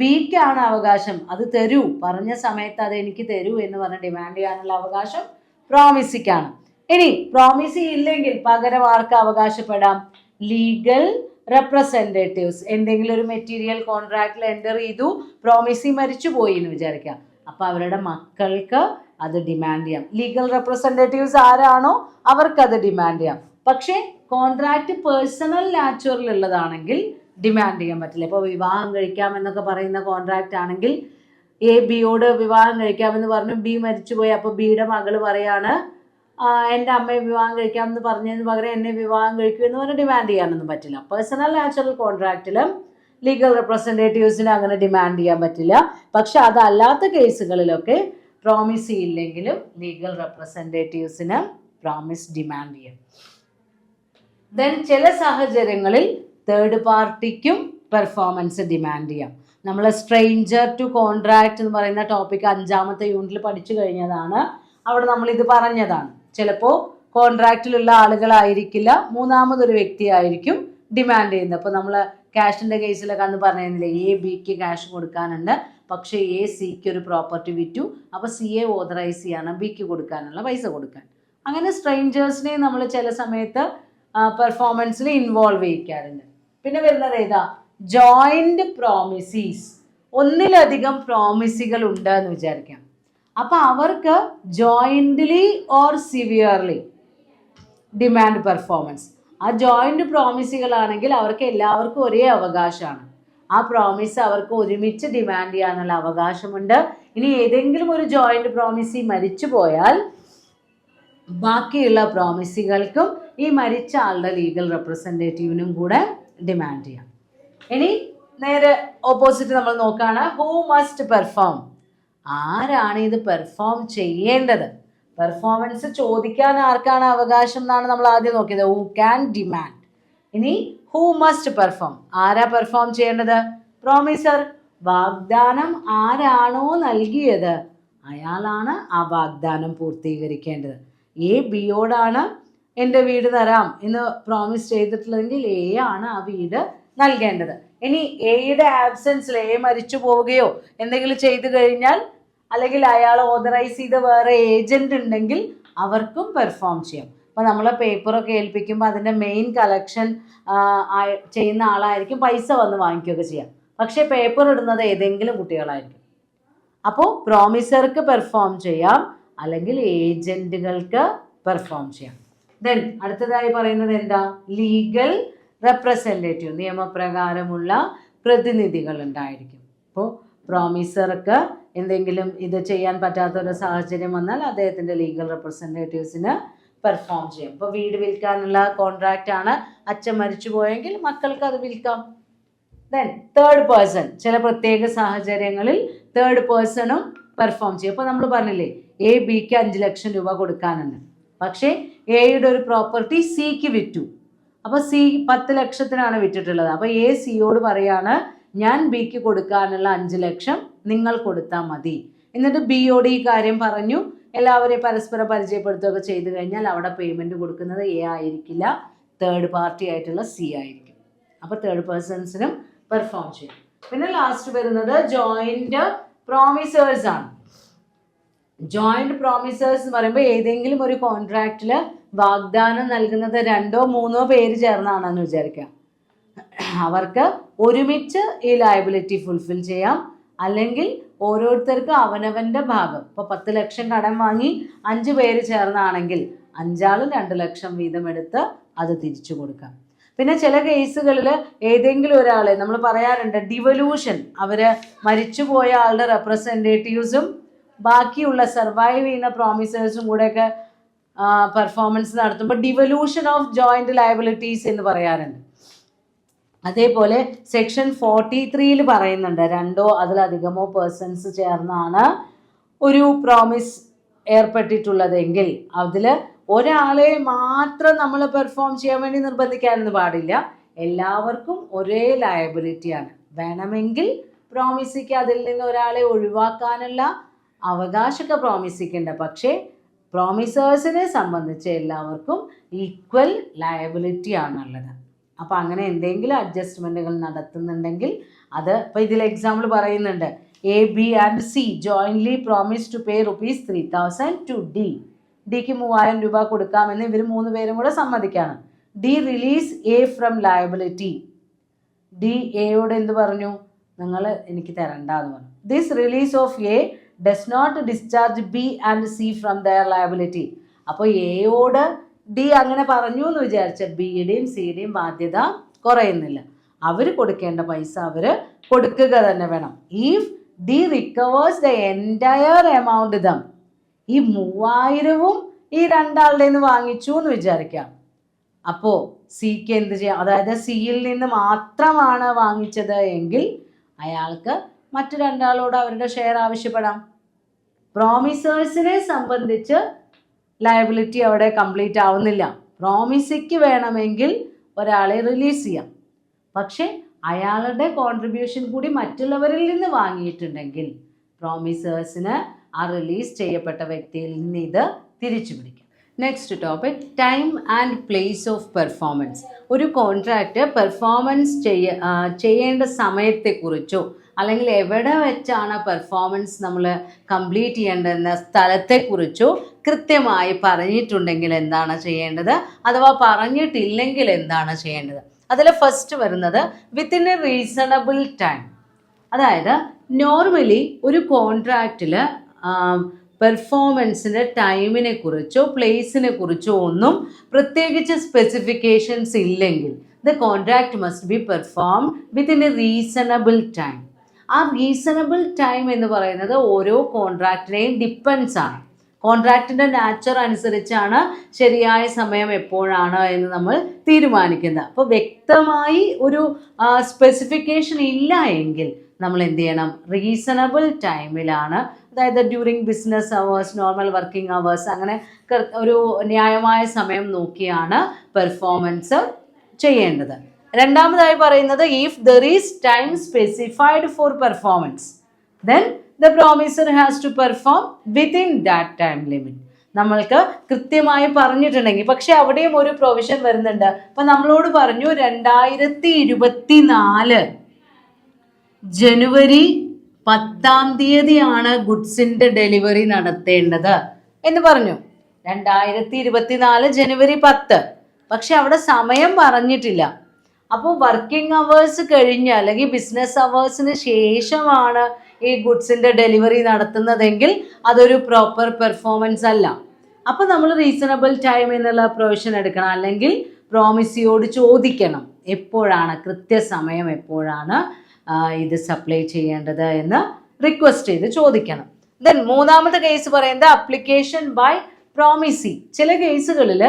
ബിക്കാണ് അവകാശം, അത് തരൂ, പറഞ്ഞ സമയത്ത് അത് എനിക്ക് തരൂ എന്ന് പറഞ്ഞ് ഡിമാൻഡ് ചെയ്യാനുള്ള അവകാശം പ്രോമിസിക്കാണ്. ഇനി പ്രോമിസി ഇല്ലെങ്കിൽ പകരം ആർക്ക് അവകാശപ്പെടാം, ലീഗൽ റെപ്രസെൻറ്റേറ്റീവ്സ്. എന്തെങ്കിലും ഒരു മെറ്റീരിയൽ കോൺട്രാക്റ്റിൽ എൻ്റർ ചെയ്തു, പ്രോമിസി മരിച്ചു പോയി എന്ന് വിചാരിക്കാം, അപ്പോൾ അവരുടെ മക്കൾക്ക് അത് ഡിമാൻഡ് ചെയ്യാം. ലീഗൽ റെപ്രസെൻറ്റേറ്റീവ്സ് ആരാണോ അവർക്കത് ഡിമാൻഡ് ചെയ്യാം. പക്ഷേ കോൺട്രാക്റ്റ് പേഴ്സണൽ നാച്ചുറൽ ഉള്ളതാണെങ്കിൽ ഡിമാൻഡ് ചെയ്യാൻ പറ്റില്ല. ഇപ്പോൾ വിവാഹം കഴിക്കാമെന്നൊക്കെ പറയുന്ന കോൺട്രാക്റ്റ് ആണെങ്കിൽ എ ബിയോട് വിവാഹം കഴിക്കാമെന്ന് പറഞ്ഞു, ബി മരിച്ചുപോയി, അപ്പോൾ ബിയുടെ മകൾ പറയാണ് എൻ്റെ അമ്മയെ വിവാഹം കഴിക്കാമെന്ന് പറഞ്ഞതിന് പകരം എന്നെ വിവാഹം കഴിക്കുമെന്ന് പറഞ്ഞ് ഡിമാൻഡ് ചെയ്യാനൊന്നും പറ്റില്ല. പേഴ്സണൽ നാച്ചുറൽ കോൺട്രാക്റ്റിൽ ലീഗൽ റെപ്രസെൻറ്റേറ്റീവ്സിന് അങ്ങനെ ഡിമാൻഡ് ചെയ്യാൻ പറ്റില്ല. പക്ഷെ അതല്ലാത്ത കേസുകളിലൊക്കെ പ്രോമിസ് ഇല്ലെങ്കിലും ലീഗൽ റെപ്രസെൻറ്റേറ്റീവ്സിന് പ്രോമിസ് ഡിമാൻഡ് ചെയ്യാം. ദെൻ ചില സാഹചര്യങ്ങളിൽ തേർഡ് പാർട്ടിക്കും പെർഫോമൻസ് ഡിമാൻഡ് ചെയ്യാം. നമ്മൾ സ്ട്രേഞ്ചർ ടു കോൺട്രാക്ട് എന്ന് പറയുന്ന ടോപ്പിക് 5ാമത്തെ യൂണിറ്റിൽ പഠിച്ചു കഴിഞ്ഞതാണ്. അവിടെ നമ്മൾ ഇത് പറഞ്ഞതാണ്. ചിലപ്പോൾ കോൺട്രാക്റ്റിലുള്ള ആളുകളായിരിക്കില്ല, മൂന്നാമതൊരു വ്യക്തിയായിരിക്കും ഡിമാൻഡ് ചെയ്യുന്നത്. അപ്പോൾ നമ്മൾ ക്യാഷിൻ്റെ കേസിലൊക്കെ അന്ന് പറഞ്ഞിരുന്നില്ലേ, എ ബിക്ക് ക്യാഷ് കൊടുക്കാനുണ്ട്, പക്ഷേ എ സിക്ക് ഒരു പ്രോപ്പർട്ടി വിറ്റു, അപ്പോൾ സി എ ഓതറൈസ് ചെയ്യാണ് ബിക്ക് കൊടുക്കാനുള്ള പൈസ കൊടുക്കാൻ. അങ്ങനെ സ്ട്രേഞ്ചേഴ്സിനെ നമ്മൾ ചില സമയത്ത് പെർഫോമൻസിൽ ഇൻവോൾവ് ചെയ്യിക്കാറുണ്ട്. പിന്നെ വരുന്നത് ഏതാ? ജോയിന്റ് പ്രോമിസീസ്. ഒന്നിലധികം പ്രോമിസുകൾ ഉണ്ട് എന്ന് വിചാരിക്കാം. അപ്പോൾ അവർക്ക് jointly or severely demand performance. ആ ജോയിന്റ് പ്രോമിസുകളാണെങ്കിൽ അവർക്ക് എല്ലാവർക്കും ഒരേ അവകാശമാണ്. ആ പ്രോമിസ് അവർക്ക് ഒരുമിച്ച് ഡിമാൻഡ് ചെയ്യാനുള്ള അവകാശമുണ്ട്. ഇനി ഏതെങ്കിലും ഒരു ജോയിന്റ് പ്രോമിസി മരിച്ചു പോയാൽ ബാക്കിയുള്ള പ്രോമിസുകൾക്കും ഈ മരിച്ച ആളുടെ ലീഗൽ റെപ്രസെൻറ്റേറ്റീവിനും കൂടെ ഡിമാൻഡ് ചെയ്യാം. ഇനി നേരെ ഓപ്പോസിറ്റ് നമ്മൾ നോക്കുകയാണ്, ഹൂ മസ്റ്റ് പെർഫോം. ആരാണ് ഇത് പെർഫോം ചെയ്യേണ്ടത്? പെർഫോമൻസ് ചോദിക്കാൻ ആർക്കാണ് അവകാശം എന്നാണ് നമ്മൾ ആദ്യം നോക്കിയത്. Who can demand. ഇനി ഹൂ മസ്റ്റ് പെർഫോം. ആരാ പെർഫോം ചെയ്യേണ്ടത്? പ്രോമിസർ. വാഗ്ദാനം ആരാണോ നൽകിയത് അയാളാണ് ആ വാഗ്ദാനം പൂർത്തീകരിക്കേണ്ടത്. എ ബിയോടാണ് എൻ്റെ വീട് തരാം എന്ന് പ്രോമിസ് ചെയ്തിട്ടുള്ളതെങ്കിൽ എ ആണ് ആ വീട് നൽകേണ്ടത്. ഇനി എയുടെ ആബ്സെൻസിൽ എ മരിച്ചു പോവുകയോ എന്തെങ്കിലും ചെയ്തു കഴിഞ്ഞാൽ, അല്ലെങ്കിൽ അയാൾ ഓതറൈസ് ചെയ്ത വേറെ ഏജന്റ് ഉണ്ടെങ്കിൽ അവർക്കും പെർഫോം ചെയ്യാം. അപ്പോൾ നമ്മൾ പേപ്പറൊക്കെ ഏൽപ്പിക്കുമ്പോൾ അതിൻ്റെ മെയിൻ കളക്ഷൻ ചെയ്യുന്ന ആളായിരിക്കും പൈസ വന്ന് വാങ്ങിക്കുകയൊക്കെ ചെയ്യാം. പക്ഷേ പേപ്പർ ഇടുന്നത് ഏതെങ്കിലും കുട്ടികളായിരിക്കും. അപ്പോൾ പ്രോമിസർക്ക് പെർഫോം ചെയ്യാം, അല്ലെങ്കിൽ ഏജന്റുകൾക്ക് പെർഫോം ചെയ്യാം. ദെൻ അടുത്തതായി പറയുന്നത് എന്താ? Legal representative. നിയമപ്രകാരമുള്ള പ്രതിനിധികൾ ഉണ്ടായിരിക്കും. അപ്പോൾ പ്രോമിസർക്ക് എന്തെങ്കിലും ഇത് ചെയ്യാൻ പറ്റാത്തൊരു സാഹചര്യം വന്നാൽ അദ്ദേഹത്തിൻ്റെ ലീഗൽ റെപ്രസെൻറ്റേറ്റീവ്സിന് പെർഫോം ചെയ്യും. ഇപ്പോൾ വീട് വിൽക്കാനുള്ള കോൺട്രാക്റ്റ് ആണ്, അച്ഛൻ മരിച്ചു പോയെങ്കിൽ മക്കൾക്ക് അത് വിൽക്കാം. Then third person. ചില പ്രത്യേക സാഹചര്യങ്ങളിൽ തേർഡ് പേഴ്സണും പെർഫോം ചെയ്യും. അപ്പോൾ നമ്മൾ പറഞ്ഞില്ലേ, എ ബിക്ക് 5 ലക്ഷം രൂപ കൊടുക്കാനുണ്ട്, പക്ഷേ എയുടെ ഒരു പ്രോപ്പർട്ടി സിക്ക് വിറ്റു. അപ്പോൾ സി 10 ലക്ഷത്തിനാണ് വിറ്റിട്ടുള്ളത്. അപ്പോൾ എ സിയോട് പറയാണ്, ഞാൻ ബിക്ക് കൊടുക്കാനുള്ള 5 ലക്ഷം നിങ്ങൾ കൊടുത്താൽ മതി. എന്നിട്ട് ബിയോട് ഈ കാര്യം പറഞ്ഞു, എല്ലാവരെയും പരസ്പരം പരിചയപ്പെടുത്തുകയൊക്കെ ചെയ്തു കഴിഞ്ഞാൽ അവിടെ പേയ്മെൻറ്റ് കൊടുക്കുന്നത് എ ആയിരിക്കില്ല, തേർഡ് പാർട്ടി ആയിട്ടുള്ള സി ആയിരിക്കും. അപ്പോൾ തേർഡ് പേഴ്സൺസിനും പെർഫോം ചെയ്യും. പിന്നെ ലാസ്റ്റ് വരുന്നത് ജോയിന്റ് പ്രോമിസേഴ്സ് ആണ്. ജോയിന്റ് പ്രോമിസേഴ്സ് എന്ന് പറയുമ്പോൾ ഏതെങ്കിലും ഒരു കോൺട്രാക്റ്റിൽ വാഗ്ദാനം നൽകുന്നത് 2ഓ 3ഓ പേര് ചേർന്നാണെന്ന് വിചാരിക്കാം. അവർക്ക് ഒരുമിച്ച് ഈ ലയബിലിറ്റി ഫുൾഫിൽ ചെയ്യാം, അല്ലെങ്കിൽ ഓരോരുത്തർക്ക് അവനവൻ്റെ ഭാഗം. ഇപ്പോൾ 10 ലക്ഷം കടം വാങ്ങി 5 പേര് ചേർന്നാണെങ്കിൽ 5 ആളും 2 ലക്ഷം വീതം എടുത്ത് അത് തിരിച്ചു കൊടുക്കാം. പിന്നെ ചില കേസുകളിൽ ഏതെങ്കിലും ഒരാളെ നമ്മൾ പറയാറുണ്ട് ഡിവല്യൂഷൻ, അവർ മരിച്ചുപോയ ആളുടെ റെപ്രസെൻറ്റേറ്റീവ്സും ബാക്കിയുള്ള സർവൈവ് ചെയ്യുന്ന പ്രോമിസേഴ്സും കൂടെയൊക്കെ പെർഫോമൻസ് നടത്തുമ്പോൾ ഡിവല്യൂഷൻ ഓഫ് ജോയിന്റ് ലയബിലിറ്റീസ് എന്ന് പറയാറുണ്ട്. അതേപോലെ സെക്ഷൻ 43 പറയുന്നുണ്ട്, 2ഓ അതിലധികമോ പേഴ്സൺസ് ചേർന്നാണ് ഒരു പ്രോമിസ് ഏർപ്പെട്ടിട്ടുള്ളതെങ്കിൽ അതിൽ ഒരാളെ മാത്രം നമ്മൾ പെർഫോം ചെയ്യാൻ വേണ്ടി നിർബന്ധിക്കാനൊന്നും പാടില്ല. എല്ലാവർക്കും ഒരേ ലയബിലിറ്റിയാണ്. വേണമെങ്കിൽ പ്രോമിസിക്ക് അതിൽ നിന്ന് ഒരാളെ ഒഴിവാക്കാനുള്ള അവകാശമൊക്കെ പ്രോമിസിക്കുണ്ട്. പക്ഷേ പ്രോമിസേഴ്സിനെ സംബന്ധിച്ച് എല്ലാവർക്കും ഈക്വൽ ലയബിലിറ്റി ആണുള്ളത്. അപ്പോൾ അങ്ങനെ എന്തെങ്കിലും അഡ്ജസ്റ്റ്മെൻറ്റുകൾ നടത്തുന്നുണ്ടെങ്കിൽ അത്, ഇപ്പോൾ ഇതിൽ എക്സാമ്പിൾ പറയുന്നുണ്ട്, A B and C jointly promise to pay ₹3,000 to D. ഡിക്ക് 3000 രൂപ കൊടുക്കാമെന്ന് ഇവർ 3 പേരും കൂടെ സമ്മതിക്കാണ്. D release A from liability. D എയോട് എന്ത് പറഞ്ഞു? നിങ്ങൾ എനിക്ക് തരണ്ട എന്ന് പറഞ്ഞു. This release of A does not discharge B and C from their liability. അപ്പോൾ എയോട് ഡി അങ്ങനെ പറഞ്ഞു എന്ന് വിചാരിച്ച ബിയുടെയും സിയുടെയും ബാധ്യത കുറയുന്നില്ല. അവർ കൊടുക്കേണ്ട പൈസ അവർ കൊടുക്കുക തന്നെ വേണം. If D recovers the entire amount dum, ഈ 3000ഉം ഈ 2 ആളുടെ നിന്ന് വാങ്ങിച്ചു എന്ന് വിചാരിക്കാം. അപ്പോൾ സിക്ക് എന്ത് ചെയ്യാം? അതായത് സിയിൽ നിന്ന് മാത്രമാണ് വാങ്ങിച്ചത് എങ്കിൽ അയാൾക്ക് മറ്റു 2 ആളോട് അവരുടെ ഷെയർ ആവശ്യപ്പെടാം. പ്രോമിസേഴ്സിനെ സംബന്ധിച്ച് ലയബിലിറ്റി അവിടെ കംപ്ലീറ്റ് ആവുന്നില്ല. പ്രോമിസിക്ക് വേണമെങ്കിൽ ഒരാളെ റിലീസ് ചെയ്യാം, പക്ഷെ അയാളുടെ കോൺട്രിബ്യൂഷൻ കൂടി മറ്റുള്ളവരിൽ നിന്ന് വാങ്ങിയിട്ടുണ്ടെങ്കിൽ പ്രോമിസേഴ്സിന് ആ റിലീസ് ചെയ്യപ്പെട്ട വ്യക്തിയിൽ നിന്ന് ഇത് തിരിച്ചു പിടിക്കാം. Next topic, time and place of performance. ഒരു കോൺട്രാക്റ്റ് പെർഫോമൻസ് ചെയ്യേണ്ട സമയത്തെക്കുറിച്ചോ അല്ലെങ്കിൽ എവിടെ വെച്ചാണ് പെർഫോമൻസ് നമ്മൾ കംപ്ലീറ്റ് ചെയ്യേണ്ടതെന്ന സ്ഥലത്തെക്കുറിച്ചോ കൃത്യമായി പറഞ്ഞിട്ടുണ്ടെങ്കിൽ എന്താണ് ചെയ്യേണ്ടത്, അഥവാ പറഞ്ഞിട്ടില്ലെങ്കിൽ എന്താണ് ചെയ്യേണ്ടത്. അതിൽ ഫസ്റ്റ് വരുന്നത് വിത്തിൻ എ റീസണബിൾ ടൈം. അതായത് നോർമലി ഒരു കോൺട്രാക്റ്റിൽ പെർഫോമൻസിൻ്റെ ടൈമിനെ കുറിച്ചോ പ്ലേസിനെ കുറിച്ചോ ഒന്നും പ്രത്യേകിച്ച് സ്പെസിഫിക്കേഷൻസ് ഇല്ലെങ്കിൽ the contract must be perform within A reasonable time. ആ റീസണബിൾ ടൈം എന്ന് പറയുന്നത് ഓരോ കോൺട്രാക്റ്റിനെയും ഡിപ്പെൻസ് ആണ്. കോൺട്രാക്റ്റിൻ്റെ നാച്ചർ അനുസരിച്ചാണ് ശരിയായ സമയം എപ്പോഴാണ് എന്ന് നമ്മൾ തീരുമാനിക്കുന്നത്. അപ്പോൾ വ്യക്തമായി ഒരു സ്പെസിഫിക്കേഷൻ ഇല്ല എങ്കിൽ നമ്മൾ എന്ത് ചെയ്യണം, റീസണബിൾ ടൈമിലാണ്, അതായത് during business hours, normal working hours, അങ്ങനെ ഒരു ന്യായമായ സമയം നോക്കിയാണ് പെർഫോമൻസ് ചെയ്യേണ്ടത്. രണ്ടാമതായി പറയുന്നത് if there is time specified for performance then the promisor has to perform within that time limit. നമ്മൾക്ക് കൃത്യമായി പറഞ്ഞിട്ടുണ്ടെങ്കിൽ, പക്ഷെ അവിടെയും ഒരു പ്രൊവിഷൻ വരുന്നുണ്ട്. അപ്പം നമ്മളോട് പറഞ്ഞു 2024 ജനുവരി 10 ഗുഡ്സിൻ്റെ ഡെലിവറി നടത്തേണ്ടത് എന്ന് പറഞ്ഞു. 2024 ജനുവരി 10, പക്ഷെ അവിടെ സമയം പറഞ്ഞിട്ടില്ല. അപ്പോൾ വർക്കിംഗ് അവേഴ്സ് കഴിഞ്ഞ് അല്ലെങ്കിൽ ബിസിനസ് അവേഴ്സിന് ശേഷമാണ് ഈ ഗുഡ്സിൻ്റെ ഡെലിവറി നടത്തുന്നതെങ്കിൽ അതൊരു പ്രോപ്പർ പെർഫോമൻസ് അല്ല. അപ്പോൾ നമ്മൾ റീസണബിൾ ടൈം എന്നുള്ള പ്രൊവിഷൻ എടുക്കണം, അല്ലെങ്കിൽ പ്രോമിസിയോട് ചോദിക്കണം എപ്പോഴാണ്, കൃത്യസമയം എപ്പോഴാണ് ഇത് സപ്ലൈ ചെയ്യേണ്ടത് എന്ന് റിക്വസ്റ്റ് ചെയ്ത് ചോദിക്കണം. ദെൻ മൂന്നാമത്തെ കേസ് പറയുന്നത് അപ്ലിക്കേഷൻ ബൈ പ്രോമിസി. ചില കേസുകളിൽ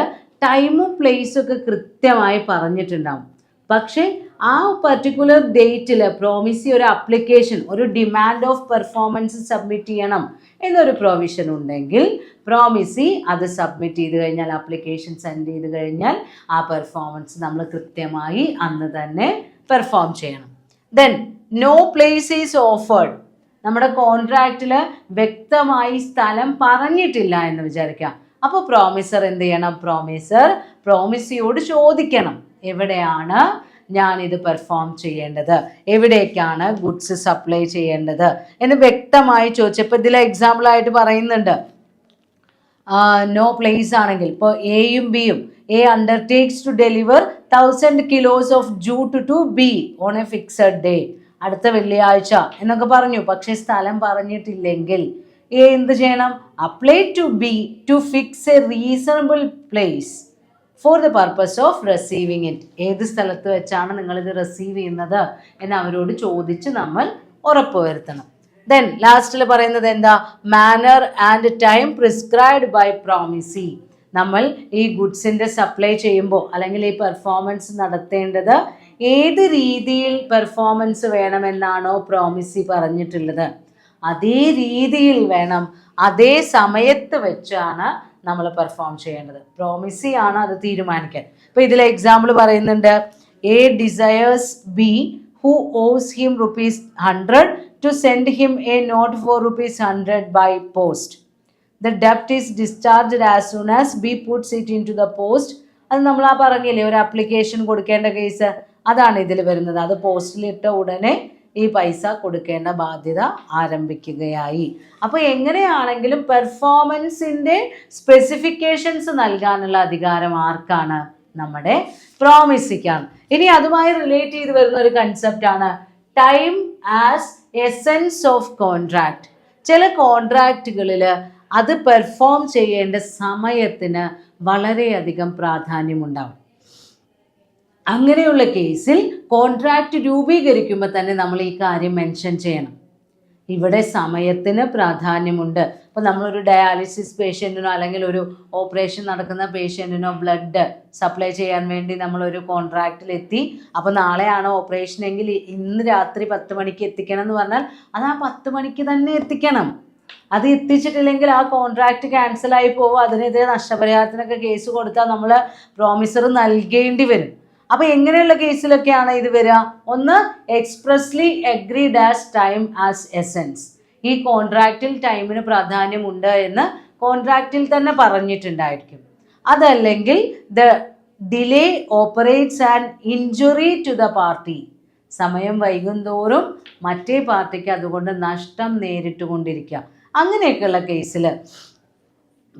ടൈമും പ്ലേസും ഒക്കെ കൃത്യമായി പറഞ്ഞിട്ടുണ്ടാവും, പക്ഷേ ആ പർട്ടിക്കുലർ ഡേറ്റിൽ പ്രോമിസി ഒരു അപ്ലിക്കേഷൻ, ഒരു ഡിമാൻഡ് ഓഫ് പെർഫോമൻസ് സബ്മിറ്റ് ചെയ്യണം എന്നൊരു പ്രൊവിഷൻ ഉണ്ടെങ്കിൽ പ്രോമിസി അത് സബ്മിറ്റ് ചെയ്ത് കഴിഞ്ഞാൽ, ആപ്ലിക്കേഷൻ സെൻഡ് ചെയ്ത് കഴിഞ്ഞാൽ ആ പെർഫോമൻസ് നമ്മൾ കൃത്യമായി അന്ന് തന്നെ പെർഫോം ചെയ്യണം. Then no place is offered. നമ്മുടെ കോൺട്രാക്റ്റിൽ വ്യക്തമായി സ്ഥലം പറഞ്ഞിട്ടില്ല എന്ന് വിചാരിക്കാം. അപ്പോൾ പ്രോമിസർ എന്ത് ചെയ്യണം, പ്രോമിസിയോട് ചോദിക്കണം എവിടെയാണ് ഞാനിത് പെർഫോം ചെയ്യേണ്ടത്, എവിടേക്കാണ് ഗുഡ്സ് സപ്ലൈ ചെയ്യേണ്ടത് എന്ന് വ്യക്തമായി ചോദിച്ചപ്പോൾ ഇതിൽ എക്സാമ്പിളായിട്ട് പറയുന്നുണ്ട്. നോ പ്ലേസ് ആണെങ്കിൽ ഇപ്പോൾ എയും ബിയും, A undertakes to deliver 1000 kilos of jute to B on a fixed day, അടുത്ത വെള്ളിയാഴ്ച എന്നൊക്കെ പറഞ്ഞു. പക്ഷേ സ്ഥലം പറഞ്ഞിട്ടില്ലെങ്കിൽ എ എന്ത് ചെയ്യണം, apply to B to fix a reasonable place for the purpose of receiving it. ഏത് സ്ഥലത്ത് വെച്ചാണ് നിങ്ങളിത് റിസീവ് ചെയ്യുന്നത് എന്ന് അവരോട് ചോദിച്ച് നമ്മൾ ഉറപ്പുവരുത്തണം. ദെൻ ലാസ്റ്റിൽ പറയുന്നത് എന്താ, manner and time prescribed by promisee. നമ്മൾ ഈ ഗുഡ്സിൻ്റെ സപ്ലൈ ചെയ്യുമ്പോൾ അല്ലെങ്കിൽ ഈ പെർഫോമൻസ് നടത്തേണ്ടത് ഏത് രീതിയിൽ പെർഫോമൻസ് വേണമെന്നാണോ പ്രോമിസി പറഞ്ഞിട്ടുള്ളത് അതേ രീതിയിൽ വേണം, അതേ സമയത്ത് വെച്ചാണ് നമ്മൾ പെർഫോം ചെയ്യേണ്ടത്. പ്രോമിസി ആണ് അത് തീരുമാനിക്കാൻ. ഇപ്പോൾ ഇതിൽ എക്സാമ്പിൾ പറയുന്നുണ്ട്, A desires B who owes him ₹100 to send him a note for ₹100 by post. The debt is discharged as soon as B puts it into the post. അത് നമ്മൾ ആ പറഞ്ഞില്ലേ ഒരു ആപ്ലിക്കേഷൻ കൊടുക്കേണ്ട കേസ്, അതാണ് ഇതിൽ വരുന്നത്. അത് പോസ്റ്റിലിട്ട ഉടനെ ഈ പൈസ കൊടുക്കേണ്ട ബാധ്യത ആരംഭിക്കുകയായി. അപ്പോൾ എങ്ങനെയാണെങ്കിലും പെർഫോമൻസിൻ്റെ സ്പെസിഫിക്കേഷൻസ് നൽകാനുള്ള അധികാരം ആർക്കാണ്, നമ്മുടെ പ്രോമിസിക്കാണ്. ഇനി അതുമായി റിലേറ്റ് ചെയ്ത് വരുന്ന ഒരു കൺസെപ്റ്റാണ് time as essence of contract. ചില കോൺട്രാക്റ്റുകളിൽ അത് പെർഫോം ചെയ്യേണ്ട സമയത്തിന് വളരെയധികം പ്രാധാന്യമുണ്ടാവും. അങ്ങനെയുള്ള കേസിൽ കോൺട്രാക്റ്റ് രൂപീകരിക്കുമ്പോൾ തന്നെ നമ്മൾ ഈ കാര്യം മെൻഷൻ ചെയ്യണം. ഇവിടെ സമയത്തിന് പ്രാധാന്യമുണ്ട്. അപ്പോൾ നമ്മളൊരു ഡയാലിസിസ് പേഷ്യൻറ്റിനോ അല്ലെങ്കിൽ ഒരു ഓപ്പറേഷൻ നടക്കുന്ന പേഷ്യൻറ്റിനോ ബ്ലഡ് സപ്ലൈ ചെയ്യാൻ വേണ്ടി നമ്മളൊരു കോൺട്രാക്റ്റിലെത്തി. അപ്പോൾ നാളെയാണ് ഓപ്പറേഷൻ എങ്കിൽ ഇന്ന് രാത്രി 10 മണിക്ക് എത്തിക്കണം എന്ന് പറഞ്ഞാൽ അത് ആ 10 മണിക്ക് തന്നെ എത്തിക്കണം. അത് എത്തിച്ചിട്ടില്ലെങ്കിൽ ആ കോൺട്രാക്റ്റ് ക്യാൻസലായി പോകും. അതിനെതിരെ നഷ്ടപരിഹാരത്തിനൊക്കെ കേസ് കൊടുത്താൽ നമ്മൾ പ്രോമിസർ നൽകേണ്ടി വരും. അപ്പോൾ എങ്ങനെയുള്ള കേസിലൊക്കെയാണ് ഇത് വരിക? ഒന്ന്, expressly agreed as time as essence. ഈ കോൺട്രാക്റ്റിൽ ടൈമിന് പ്രാധാന്യമുണ്ട് എന്ന് കോൺട്രാക്റ്റിൽ തന്നെ പറഞ്ഞിട്ടുണ്ടായിരിക്കും. അതല്ലെങ്കിൽ the delay operates and injury to the party. സമയം വൈകുന്തോറും മറ്റേ പാർട്ടിക്ക് അതുകൊണ്ട് നഷ്ടം നേരിട്ടുകൊണ്ടിരിക്കുക. അങ്ങനെയൊക്കെയുള്ള കേസിൽ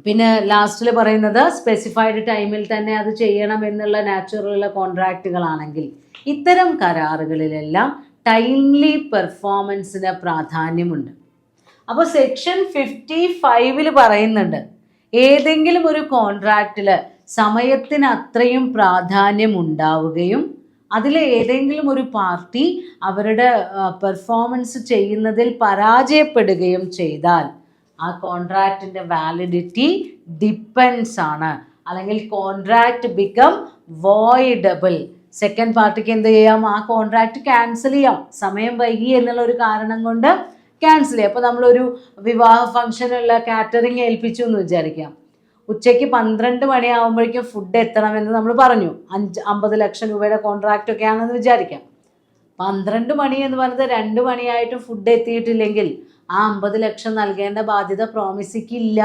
പിന്നെ ലാസ്റ്റിൽ പറയുന്നത് സ്പെസിഫൈഡ് ടൈമിൽ തന്നെ അത് ചെയ്യണം എന്നുള്ള നാച്ചുറലുള്ള കോൺട്രാക്റ്റുകളാണെങ്കിൽ ഇത്തരം കരാറുകളിലെല്ലാം ടൈംലി പെർഫോമൻസിന് പ്രാധാന്യമുണ്ട്. അപ്പോൾ സെക്ഷൻ 55 പറയുന്നുണ്ട്, ഏതെങ്കിലും ഒരു കോൺട്രാക്റ്റിൽ സമയത്തിന് അത്രയും പ്രാധാന്യം ഉണ്ടാവുകയും അതിൽ ഏതെങ്കിലും ഒരു പാർട്ടി അവരുടെ പെർഫോമൻസ് ചെയ്യുന്നതിൽ പരാജയപ്പെടുകയും ചെയ്താൽ ആ കോൺട്രാക്റ്റിൻ്റെ വാലിഡിറ്റി ഡിപ്പെൻസ് ആണ്, അല്ലെങ്കിൽ കോൺട്രാക്റ്റ് ബിക്കം വോയിഡബിൾ. സെക്കൻഡ് പാർട്ടിക്ക് എന്ത് ചെയ്യാം? ആ കോൺട്രാക്റ്റ് ക്യാൻസൽ ചെയ്യാം. സമയം വൈകി എന്നുള്ള ഒരു കാരണം കൊണ്ട് ക്യാൻസൽ ചെയ്യാം. അപ്പോൾ നമ്മളൊരു വിവാഹ ഫംഗ്ഷനുള്ള കാറ്ററിംഗ് ഏൽപ്പിച്ചു എന്ന് വിചാരിക്കാം. ഉച്ചയ്ക്ക് 12 മണിയാകുമ്പോഴേക്കും ഫുഡ് എത്തണമെന്ന് നമ്മൾ പറഞ്ഞു. 50 ലക്ഷം രൂപയുടെ കോൺട്രാക്റ്റ് ഒക്കെ ആണെന്ന് വിചാരിക്കാം. 12 മണി എന്ന് പറഞ്ഞത് 2 മണിയായിട്ടും ഫുഡ് എത്തിയിട്ടില്ലെങ്കിൽ ആ 50 ലക്ഷം നൽകേണ്ട ബാധ്യത പ്രോമിസിക്കില്ല.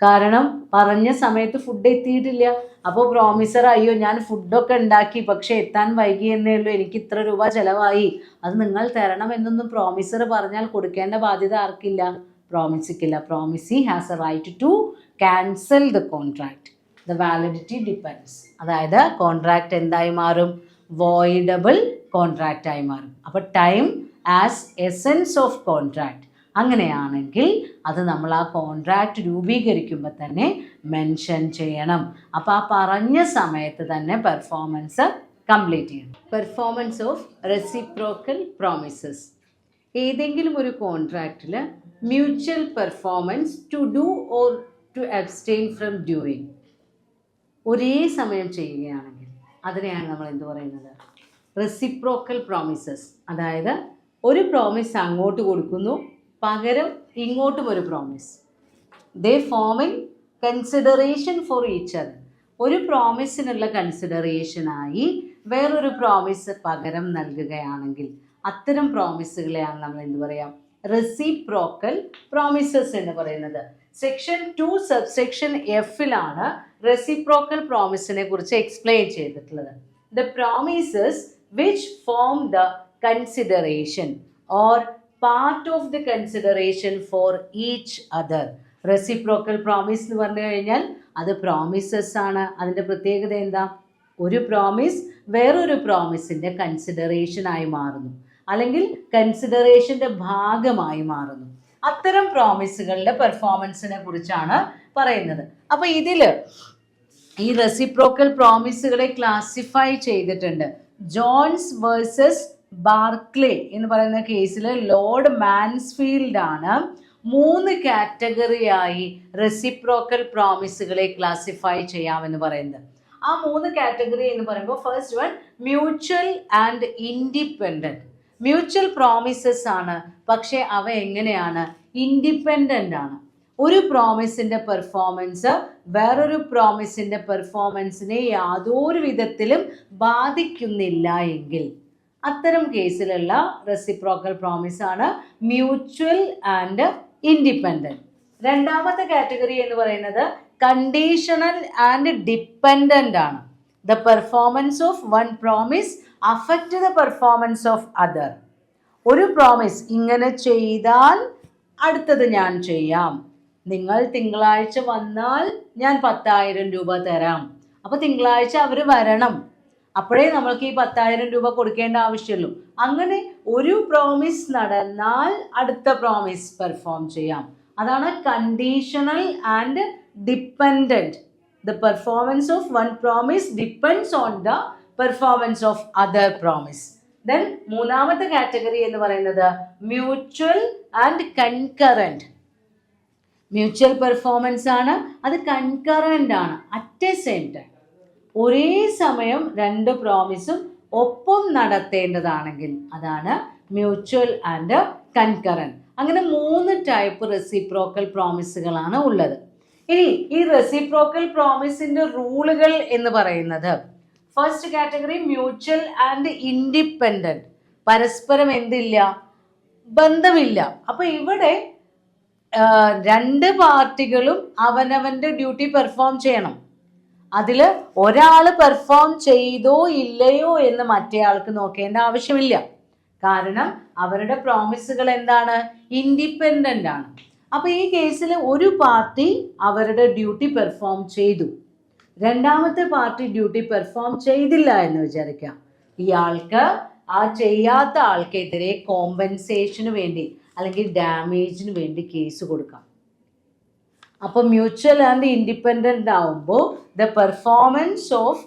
കാരണം പറഞ്ഞ സമയത്ത് ഫുഡ് എത്തിയിട്ടില്ല. അപ്പോൾ പ്രോമിസർ, അയ്യോ ഞാൻ ഫുഡൊക്കെ ഉണ്ടാക്കി പക്ഷെ എത്താൻ വൈകി എന്നേ ഉള്ളൂ, എനിക്ക് ഇത്ര രൂപ ചിലവായി, അത് നിങ്ങൾ തരണം എന്നൊന്നും പ്രോമിസർ പറഞ്ഞാൽ കൊടുക്കേണ്ട ബാധ്യത ആർക്കില്ല? പ്രോമിസിക്കില്ല. Promisee has a right to cancel the contract. The validity depends. അതായത് കോൺട്രാക്റ്റ് എന്തായി മാറും? വോയിഡബിൾ കോൺട്രാക്റ്റായി മാറും. അപ്പോൾ time as essence of contract. അങ്ങനെയാണെങ്കിൽ അത് നമ്മൾ ആ കോൺട്രാക്റ്റ് രൂപീകരിക്കുമ്പോൾ തന്നെ മെൻഷൻ ചെയ്യണം. അപ്പോൾ ആ പറഞ്ഞ സമയത്ത് തന്നെ പെർഫോമൻസ് കംപ്ലീറ്റ് ചെയ്യണം. Performance of reciprocal promises. ഏതെങ്കിലും ഒരു കോൺട്രാക്റ്റിൽ mutual performance to do or to abstain from doing ഒരേ സമയം ചെയ്യുകയാണെങ്കിൽ അതിനെയാണ് നമ്മൾ എന്ത് പറയുന്നത്? Reciprocal promises. അതായത് ഒരു പ്രോമിസ് അങ്ങോട്ട് കൊടുക്കുന്നു, പകരം ഇങ്ങോട്ടും ഒരു promise. They forming consideration for each other. ഒരു പ്രോമിസിനുള്ള കൺസിഡറേഷനായി വേറൊരു പ്രോമിസ് പകരം നൽകുകയാണെങ്കിൽ അത്തരം പ്രോമിസുകളെയാണ് നമ്മൾ എന്ത് പറയാം? റെസിപ്രോക്കൽ പ്രോമിസസ് എന്ന് പറയുന്നത്. സെക്ഷൻ 2 സബ്സെക്ഷൻ എഫിലാണ് റെസിപ്രോക്കൽ പ്രോമിസിനെ കുറിച്ച് എക്സ്പ്ലെയിൻ ചെയ്തിട്ടുള്ളത്. The promises which form the consideration or part of the consideration for each other. Reciprocal promise എന്ന് പറഞ്ഞു കഴിഞ്ഞാൽ അത് പ്രോമിസസ് ആണ്. അതിൻ്റെ പ്രത്യേകത എന്താ? ഒരു പ്രോമിസ് വേറൊരു പ്രോമിസിൻ്റെ കൺസിഡറേഷനായി മാറുന്നു, അല്ലെങ്കിൽ കൺസിഡറേഷൻ്റെ ഭാഗമായി മാറുന്നു. അത്തരം പ്രോമിസുകളുടെ പെർഫോമൻസിനെ കുറിച്ചാണ് പറയുന്നത്. അപ്പോൾ ഇതിൽ ഈ റെസിപ്രോക്കൽ പ്രോമിസുകളെ ക്ലാസിഫൈ ചെയ്തിട്ടുണ്ട്. ജോൺസ് വേഴ്സസ് ബാർക്ലേ എന്ന് പറയുന്ന കേസിൽ ലോർഡ് മാൻസ്ഫീൽഡ് ആണ് 3 കാറ്റഗറിയായി റെസിപ്രോക്കൽ പ്രോമിസുകളെ ക്ലാസിഫൈ ചെയ്യാമെന്ന് പറയുന്നത്. ആ 3 കാറ്റഗറി എന്ന് പറയുമ്പോൾ first one mutual and independent. Mutual promises ആണ്, പക്ഷേ അവ എങ്ങനെയാണ്? ഇൻഡിപെൻഡൻ്റ് ആണ്. ഒരു പ്രോമിസിൻ്റെ പെർഫോമൻസ് വേറൊരു പ്രോമിസിൻ്റെ പെർഫോമൻസിനെ യാതൊരു വിധത്തിലും ബാധിക്കുന്നില്ല എങ്കിൽ അത്തരം കേസിലുള്ള റെസിപ്രോക്കൽ പ്രോമിസ് ആണ് മ്യൂച്വൽ ആൻഡ് ഇൻഡിപെൻഡൻറ്റ്. രണ്ടാമത്തെ കാറ്റഗറി എന്ന് പറയുന്നത് കണ്ടീഷണൽ ആൻഡ് ഡിപ്പെൻഡൻ്റ് ആണ്. The performance of one promise affect the performance of other. ഒരു പ്രോമിസ് ഇങ്ങനെ ചെയ്താൽ അടുത്തത് ഞാൻ ചെയ്യാം, നിങ്ങൾ തിങ്കളാഴ്ച വന്നാൽ ഞാൻ 10,000 രൂപ തരാം. അപ്പോൾ തിങ്കളാഴ്ച അവർ വരണം, അപ്പോഴേ നമ്മൾക്ക് ഈ 10,000 രൂപ കൊടുക്കേണ്ട ആവശ്യമുള്ളൂ. അങ്ങനെ ഒരു പ്രോമിസ് നടന്നാൽ അടുത്ത പ്രോമിസ് പെർഫോം ചെയ്യാം. അതാണ് conditional and dependent. The performance of one promise depends on the performance of other promise. Then മൂന്നാമത്തെ കാറ്റഗറി എന്ന് പറയുന്നത് mutual and concurrent. Mutual performance ആണ്, അത് കൺകറൻ്റ് ആണ്. അറ്റ് എ സെയിം ടൈം ഒരേ സമയം 2 പ്രോമിസും ഒപ്പം നടത്തേണ്ടതാണെങ്കിൽ അതാണ് മ്യൂച്വൽ ആൻഡ് കൺകറൻറ്റ്. അങ്ങനെ 3 ടൈപ്പ് റെസിപ്രോക്കൽ പ്രോമിസുകളാണ് ഉള്ളത്. ഇനി ഈ റെസിപ്രോക്കൽ പ്രോമിസിൻ്റെ റൂളുകൾ എന്ന് പറയുന്നത് first category mutual and independent. പരസ്പരം എന്തില്ല, ബന്ധമില്ല. അപ്പൊ ഇവിടെ രണ്ട് പാർട്ടികളും അവനവന്റെ ഡ്യൂട്ടി പെർഫോം ചെയ്യണം. അതിൽ ഒരാൾ പെർഫോം ചെയ്തോ ഇല്ലയോ എന്ന് മറ്റേയാൾക്ക് നോക്കേണ്ട ആവശ്യമില്ല. കാരണം അവരുടെ പ്രോമിസുകൾ എന്താണ്, ഇൻഡിപെൻഡന്റ് ആണ്. അപ്പൊ ഈ കേസിൽ ഒരു പാർട്ടി അവരുടെ ഡ്യൂട്ടി പെർഫോം ചെയ്തു, രണ്ടാമത്തെ പാർട്ടി ഡ്യൂട്ടി പെർഫോം ചെയ്തില്ല എന്ന് വിചാരിക്കാം. ഇയാൾക്ക് ആ ചെയ്യാത്ത ആൾക്കെതിരെ കോമ്പൻസേഷന് വേണ്ടി അല്ലെങ്കിൽ ഡാമേജിന് വേണ്ടി കേസ് കൊടുക്കാം. അപ്പോൾ മ്യൂച്വൽ ആൻഡ് ഇൻഡിപെൻഡൻ്റ് ആവുമ്പോൾ the performance of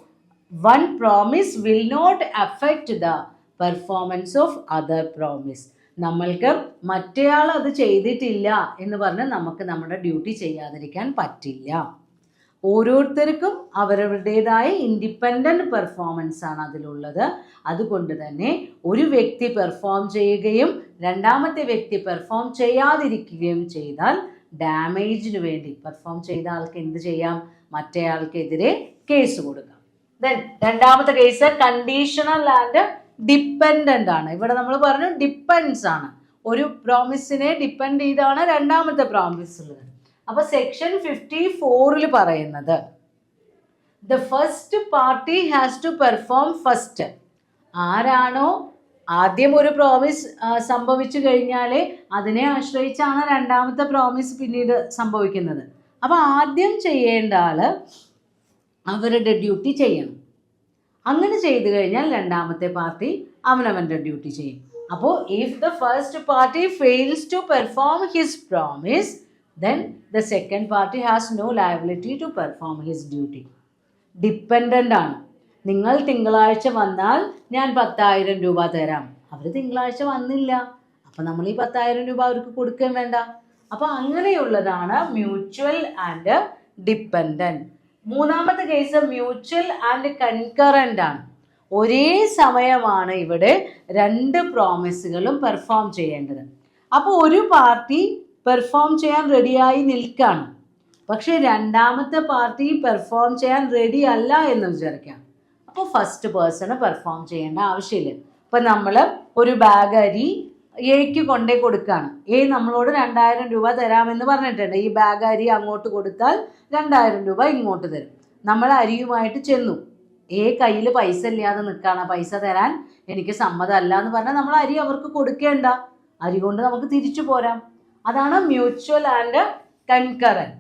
one promise will not affect the performance of other promise. നമ്മൾക്ക് മറ്റേയാൾ അത് ചെയ്തിട്ടില്ല എന്ന് പറഞ്ഞ് നമുക്ക് നമ്മുടെ ഡ്യൂട്ടി ചെയ്യാതിരിക്കാൻ പറ്റില്ല. ഓരോരുത്തർക്കും അവരവരുടേതായ ഇൻഡിപെൻഡൻറ്റ് പെർഫോമൻസ് ആണ് അതിലുള്ളത്. അതുകൊണ്ട് തന്നെ ഒരു വ്യക്തി പെർഫോം ചെയ്യുകയും രണ്ടാമത്തെ വ്യക്തി പെർഫോം ചെയ്യാതിരിക്കുകയും ചെയ്താൽ ഡാമേജിന് വേണ്ടി പെർഫോം ചെയ്ത ആൾക്ക് എന്ത് ചെയ്യാം, മറ്റേ ആൾക്കെതിരെ കേസ് കൊടുക്കാം. ദെൻ രണ്ടാമത്തെ കേസ് കണ്ടീഷണൽ ആൻഡ് ഡിപ്പെൻഡൻ്റ് ആണ്. ഇവിടെ നമ്മൾ പറഞ്ഞു ഡിപ്പെൻഡ്സ് ആണ്, ഒരു പ്രോമിസിനെ ഡിപ്പെൻഡ് ചെയ്താണ് രണ്ടാമത്തെ പ്രോമിസ് ഉള്ളത്. അപ്പൊ സെക്ഷൻ 54 പറയുന്നത് the first party has to perform first. ആരാണോ ആദ്യം ഒരു പ്രോമിസ് സംഭവിച്ചു കഴിഞ്ഞാൽ അതിനെ ആശ്രയിച്ചാണ് രണ്ടാമത്തെ പ്രോമിസ് പിന്നീട് സംഭവിക്കുന്നത്. അപ്പൊ ആദ്യം ചെയ്യേണ്ട ആള് അവരുടെ ഡ്യൂട്ടി ചെയ്യണം. അങ്ങനെ ചെയ്തു കഴിഞ്ഞാൽ രണ്ടാമത്തെ പാർട്ടി അവനവൻ്റെ ഡ്യൂട്ടി ചെയ്യും. അപ്പോൾ if the first party fails to perform his promise then the second party has no liability to perform his duty. Dependent ആണ്. നിങ്ങൾ തിങ്കളാഴ്ച വന്നാൽ ഞാൻ 10,000 രൂപ തരാം. അവർ തിങ്കളാഴ്ച വന്നില്ല, അപ്പം നമ്മൾ ഈ 10,000 രൂപ അവർക്ക് കൊടുക്കുകയും വേണ്ട. അപ്പം അങ്ങനെയുള്ളതാണ് മ്യൂച്വൽ ആൻഡ് ഡിപ്പെൻഡൻറ്റ്. മൂന്നാമത്തെ കേസ് മ്യൂച്വൽ ആൻഡ് കൺകറൻ്റ് ആണ്. ഒരേ സമയമാണ് ഇവിടെ രണ്ട് പ്രോമിസുകളും പെർഫോം ചെയ്യേണ്ടത്. അപ്പോൾ ഒരു പാർട്ടി പെർഫോം ചെയ്യാൻ റെഡിയായി നിൽക്കുകയാണ്, പക്ഷെ രണ്ടാമത്തെ പാർട്ടി പെർഫോം ചെയ്യാൻ റെഡി അല്ല എന്ന് വിചാരിക്കാം. അപ്പോൾ ഫസ്റ്റ് പേഴ്സണ് പെർഫോം ചെയ്യേണ്ട ആവശ്യമില്ല. ഇപ്പം നമ്മൾ ഒരു ബാഗ് അരി എക്ക് കൊണ്ടേ കൊടുക്കുകയാണ്. നമ്മളോട് 2,000 രൂപ തരാമെന്ന് പറഞ്ഞിട്ടുണ്ട്. ഈ ബാഗ് അരി അങ്ങോട്ട് കൊടുത്താൽ 2,000 രൂപ ഇങ്ങോട്ട് തരും. നമ്മൾ അരിയുമായിട്ട് ചെന്നു. കയ്യിൽ പൈസ ഇല്ലാതെ നിൽക്കുകയാണ്, പൈസ തരാൻ എനിക്ക് സമ്മതമല്ല എന്ന് പറഞ്ഞാൽ നമ്മൾ അരി അവർക്ക് കൊടുക്കേണ്ട, അരി കൊണ്ട് നമുക്ക് തിരിച്ചു പോരാം. അതാണ് മ്യൂച്വൽ ആൻഡ് കൺകറന്റ്.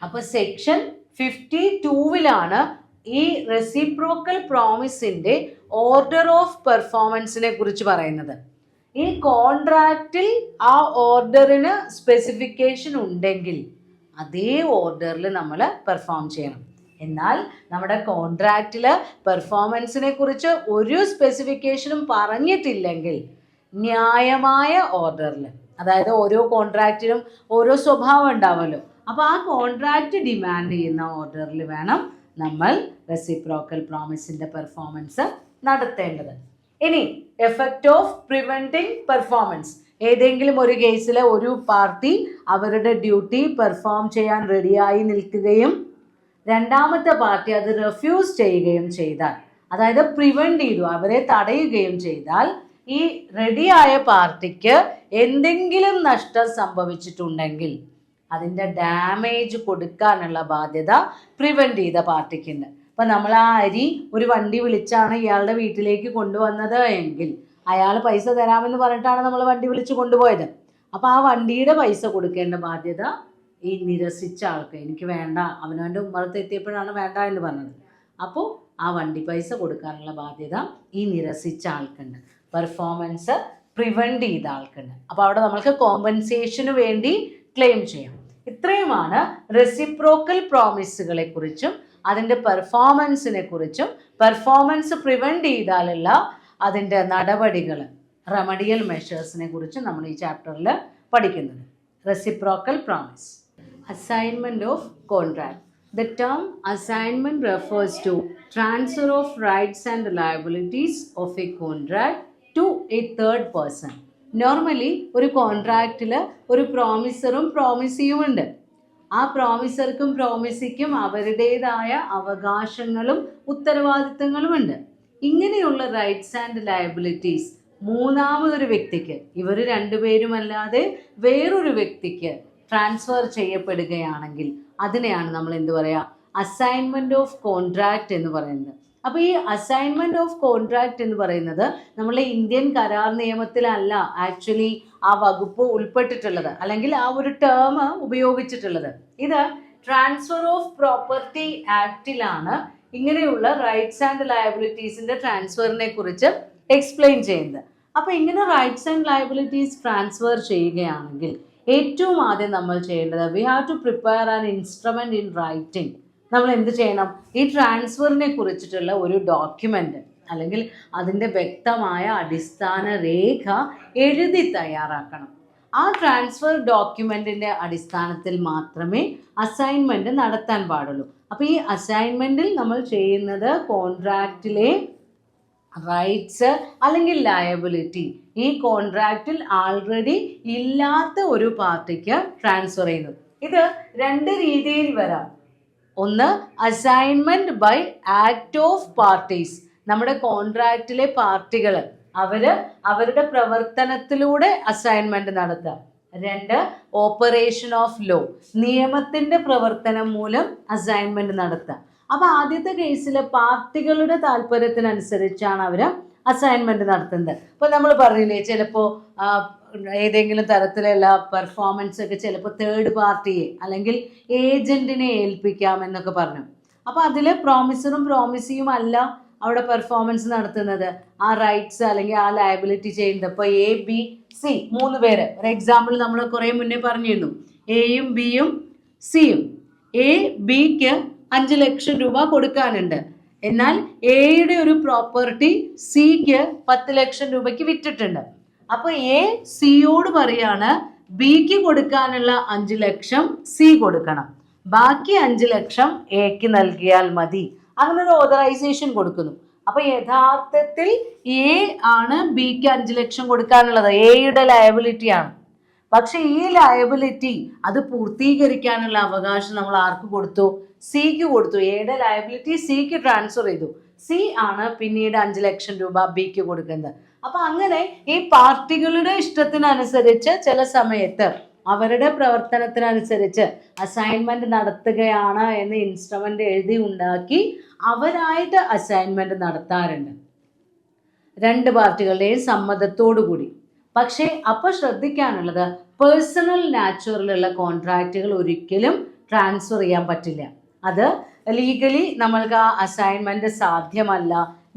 അപ്പോൾ സെക്ഷൻ 52 ഈ റെസിപ്രോക്കൽ പ്രോമിസിന്റെ ഓർഡർ ഓഫ് പെർഫോമൻസിനെ കുറിച്ച് പറയുന്നത്. ഈ കോൺട്രാക്റ്റിൽ ആ ഓർഡറിന് സ്പെസിഫിക്കേഷൻ ഉണ്ടെങ്കിൽ അതേ ഓർഡറിൽ നമ്മൾ പെർഫോം ചെയ്യണം. എന്നാൽ നമ്മുടെ കോൺട്രാക്റ്റിൽ പെർഫോമൻസിനെ കുറിച്ച് ഒരു സ്പെസിഫിക്കേഷനും പറഞ്ഞിട്ടില്ലെങ്കിൽ ന്യായമായ ഓർഡറിൽ, അതായത് ഓരോ കോൺട്രാക്റ്റിനും ഓരോ സ്വഭാവം ഉണ്ടാവുമല്ലോ, അപ്പോൾ ആ കോൺട്രാക്റ്റ് ഡിമാൻഡ് ചെയ്യുന്ന ഓർഡറിൽ വേണം നമ്മൾ റെസിപ്രോക്കൽ പ്രോമിസിൻ്റെ പെർഫോമൻസ് നടത്തേണ്ടത്. ഇനി എഫക്റ്റ് ഓഫ് പ്രിവെൻറ്റിംഗ് പെർഫോമൻസ്. ഏതെങ്കിലും ഒരു കേസിൽ ഒരു പാർട്ടി അവരുടെ ഡ്യൂട്ടി പെർഫോം ചെയ്യാൻ റെഡിയായി നിൽക്കുകയും രണ്ടാമത്തെ പാർട്ടി അത് റെഫ്യൂസ് ചെയ്യുകയും ചെയ്താൽ, അതായത് പ്രിവെൻറ്റ് ചെയ്തു, അവരെ തടയുകയും ചെയ്താൽ, ഈ റെഡിയായ പാർട്ടിക്ക് എന്തെങ്കിലും നഷ്ടം സംഭവിച്ചിട്ടുണ്ടെങ്കിൽ അതിൻ്റെ ഡാമേജ് കൊടുക്കാനുള്ള ബാധ്യത പ്രിവെൻറ്റ് ചെയ്ത പാർട്ടിക്കുണ്ട്. അപ്പം നമ്മൾ ആ അരി ഒരു വണ്ടി വിളിച്ചാണ് ഇയാളുടെ വീട്ടിലേക്ക് കൊണ്ടുവന്നത് എങ്കിൽ അയാൾ പൈസ തരാമെന്ന് പറഞ്ഞിട്ടാണ് നമ്മൾ വണ്ടി വിളിച്ച് കൊണ്ടുപോയത്. അപ്പോൾ ആ വണ്ടിയുടെ പൈസ കൊടുക്കേണ്ട ബാധ്യത ഈ നിരസിച്ച ആൾക്ക്, എനിക്ക് വേണ്ട, അവനവൻ്റെ ഉമ്മറത്ത് എത്തിയപ്പോഴാണ് വേണ്ട എന്ന് പറഞ്ഞത്, അപ്പോൾ ആ വണ്ടി പൈസ കൊടുക്കാനുള്ള ബാധ്യത ഈ നിരസിച്ച ആൾക്കുണ്ട്, പെർഫോമൻസ് പ്രിവെൻറ്റ് ചെയ്ത ആൾക്കുണ്ട്. അപ്പോൾ അവിടെ നമ്മൾക്ക് കോമ്പൻസേഷന് വേണ്ടി ക്ലെയിം ചെയ്യാം. ഇത്രയുമാണ് റെസിപ്രോക്കൽ പ്രോമിസുകളെ കുറിച്ചും അതിൻ്റെ പെർഫോമൻസിനെ കുറിച്ചും, പെർഫോമൻസ് പ്രിവെൻറ്റ് ചെയ്താലുള്ള അതിൻ്റെ നടപടികൾ, റെമഡിയൽ മെഷേഴ്സിനെ കുറിച്ചും നമ്മൾ ഈ ചാപ്റ്ററിൽ പഠിക്കുന്നത്. Reciprocal promise. Assignment of contract. The term assignment refers to transfer of rights and liabilities of a contract to a third person. Normally ഒരു കോൺട്രാക്റ്റിൽ ഒരു പ്രോമിസറും പ്രോമിസിയും ഉണ്ട്. ആ പ്രോമിസർക്കും പ്രോമിസിക്കും അവരുടേതായ അവകാശങ്ങളും ഉത്തരവാദിത്തങ്ങളും ഉണ്ട്. ഇങ്ങനെയുള്ള റൈറ്റ്സ് ആൻഡ് ലയബിലിറ്റീസ് മൂന്നാമതൊരു വ്യക്തിക്ക്, ഇവർ രണ്ടുപേരുമല്ലാതെ വേറൊരു വ്യക്തിക്ക് ട്രാൻസ്ഫർ ചെയ്യപ്പെടുകയാണെങ്കിൽ അതിനെയാണ് നമ്മൾ എന്ത് പറയുക, അസൈൻമെന്റ് ഓഫ് കോൺട്രാക്ട് എന്ന് പറയുന്നത്. അപ്പോൾ ഈ അസൈൻമെന്റ് ഓഫ് കോൺട്രാക്ട് എന്ന് പറയുന്നത് നമ്മളെ ഇന്ത്യൻ കരാർ നിയമത്തിലല്ല ആക്ച്വലി ആ വകുപ്പ് ഉൾപ്പെട്ടിട്ടുള്ളത്, അല്ലെങ്കിൽ ആ ഒരു ടേം ഉപയോഗിച്ചിട്ടുള്ളത്. ഇത് ട്രാൻസ്ഫർ ഓഫ് പ്രോപ്പർട്ടി ആക്ടിലാണ് ഇങ്ങനെയുള്ള റൈറ്റ്സ് ആൻഡ് ലയബിലിറ്റീസിന്റെ ട്രാൻസ്ഫറിനെ കുറിച്ച് എക്സ്പ്ലെയിൻ ചെയ്യുന്നത്. അപ്പോൾ ഇങ്ങനെ റൈറ്റ്സ് ആൻഡ് ലയബിലിറ്റീസ് ട്രാൻസ്ഫർ ചെയ്യുകയാണെങ്കിൽ ഏറ്റവും ആദ്യം നമ്മൾ ചെയ്യേണ്ടത്, we have to prepare an instrument in writing. നമ്മൾ എന്ത് ചെയ്യണം, ഈ ട്രാൻസ്ഫറിനെ കുറിച്ചിട്ടുള്ള ഒരു ഡോക്യുമെന്റ് അല്ലെങ്കിൽ അതിൻ്റെ വ്യക്തമായ അടിസ്ഥാന രേഖ എഴുതി തയ്യാറാക്കണം. ആ ട്രാൻസ്ഫർ ഡോക്യുമെന്റിന്റെ അടിസ്ഥാനത്തിൽ മാത്രമേ അസൈൻമെന്റ് നടത്താൻ പാടുള്ളൂ. അപ്പോൾ ഈ അസൈൻമെന്റിൽ നമ്മൾ ചെയ്യുന്നത് കോൺട്രാക്റ്റിലെ റൈറ്റ്സ് അല്ലെങ്കിൽ ലയബിലിറ്റി ഈ കോൺട്രാക്റ്റിൽ ആൾറെഡി ഇല്ലാത്ത ഒരു പാർട്ടിക്ക് ട്രാൻസ്ഫർ ചെയ്യുന്നു. ഇത് രണ്ട് രീതിയിൽ വരാം. ഒന്ന്, assignment by act of parties, നമ്മുടെ കോൺട്രാക്റ്റിലെ പാർട്ടികൾ അവരുടെ പ്രവർത്തനത്തിലൂടെ അസൈൻമെന്റ് നടത്താം. രണ്ട്, ഓപ്പറേഷൻ ഓഫ് ലോ, നിയമത്തിന്റെ പ്രവർത്തനം മൂലം അസൈൻമെന്റ് നടത്താം. അപ്പൊ ആദ്യത്തെ കേസിൽ പാർട്ടികളുടെ താല്പര്യത്തിനനുസരിച്ചാണ് അവർ അസൈൻമെന്റ് നടത്തുന്നത്. ഇപ്പൊ നമ്മൾ പറഞ്ഞില്ലേ, ചിലപ്പോൾ ഏതെങ്കിലും തരത്തിലുള്ള പെർഫോമൻസ് ഒക്കെ ചിലപ്പോൾ തേർഡ് പാർട്ടിയെ അല്ലെങ്കിൽ ഏജന്റിനെ ഏൽപ്പിക്കാം എന്നൊക്കെ പറഞ്ഞു. അപ്പൊ അതിൽ പ്രോമിസറും പ്രോമിസിയും അല്ല അവിടെ പെർഫോമൻസ് നടത്തുന്നത്, ആ റൈറ്റ്സ് അല്ലെങ്കിൽ ആ ലയബിലിറ്റി ചെയ്യുന്നത്. ഇപ്പോൾ എ, ബി, സി മൂന്ന് പേര്, ഒരു എക്സാമ്പിൾ നമ്മൾ കുറേ മുന്നേ പറഞ്ഞിരുന്നു. എയും ബിയും സിയും. എ ബിക്ക് 5 ലക്ഷം രൂപ കൊടുക്കാനുണ്ട്. എന്നാൽ എയുടെ ഒരു പ്രോപ്പർട്ടി സിക്ക് 10 ലക്ഷം രൂപയ്ക്ക് വിറ്റിട്ടുണ്ട്. അപ്പോൾ എ സിയോട് പറയാണ് ബിക്ക് കൊടുക്കാനുള്ള 5 ലക്ഷം സി കൊടുക്കണം, ബാക്കി 5 ലക്ഷം എക്ക് നൽകിയാൽ മതി. അങ്ങനെ ഒരു ഓതറൈസേഷൻ കൊടുക്കുന്നു. അപ്പൊ യഥാർത്ഥത്തിൽ എ ആണ് ബിക്ക് 5 ലക്ഷം കൊടുക്കാനുള്ളത്, എയുടെ ലയബിലിറ്റി ആണ്. പക്ഷെ ഈ ലയബിലിറ്റി അത് പൂർത്തീകരിക്കാനുള്ള അവകാശം നമ്മൾ ആർക്ക് കൊടുത്തു? സിക്ക് കൊടുത്തു. എയുടെ ലയബിലിറ്റി സിക്ക് ട്രാൻസ്ഫർ ചെയ്തു. സി ആണ് പിന്നീട് 5 ലക്ഷം രൂപ ബിക്ക് കൊടുക്കുന്നത്. അപ്പൊ അങ്ങനെ ഈ പാർട്ടികളുടെ ഇഷ്ടത്തിനനുസരിച്ച് ചില സമയത്ത് അവരുടെ പ്രവർത്തനത്തിനനുസരിച്ച് അസൈൻമെന്റ് നടത്തുകയാണ് എന്ന് ഇൻസ്ട്രുമെന്റ് എഴുതി ഉണ്ടാക്കി അവരായിട്ട് അസൈൻമെന്റ് നടത്താറുണ്ട്, രണ്ട് പാർട്ടികളുടെയും സമ്മതത്തോടു കൂടി. പക്ഷേ അപ്പോൾ ശ്രദ്ധിക്കാനുള്ളത്, പേഴ്സണൽ നാച്ചുറലുള്ള കോൺട്രാക്റ്റുകൾ ഒരിക്കലും ട്രാൻസ്ഫർ ചെയ്യാൻ പറ്റില്ല. അത് ലീഗലി നമ്മൾക്ക് ആ അസൈൻമെന്റ് സാധ്യമല്ല.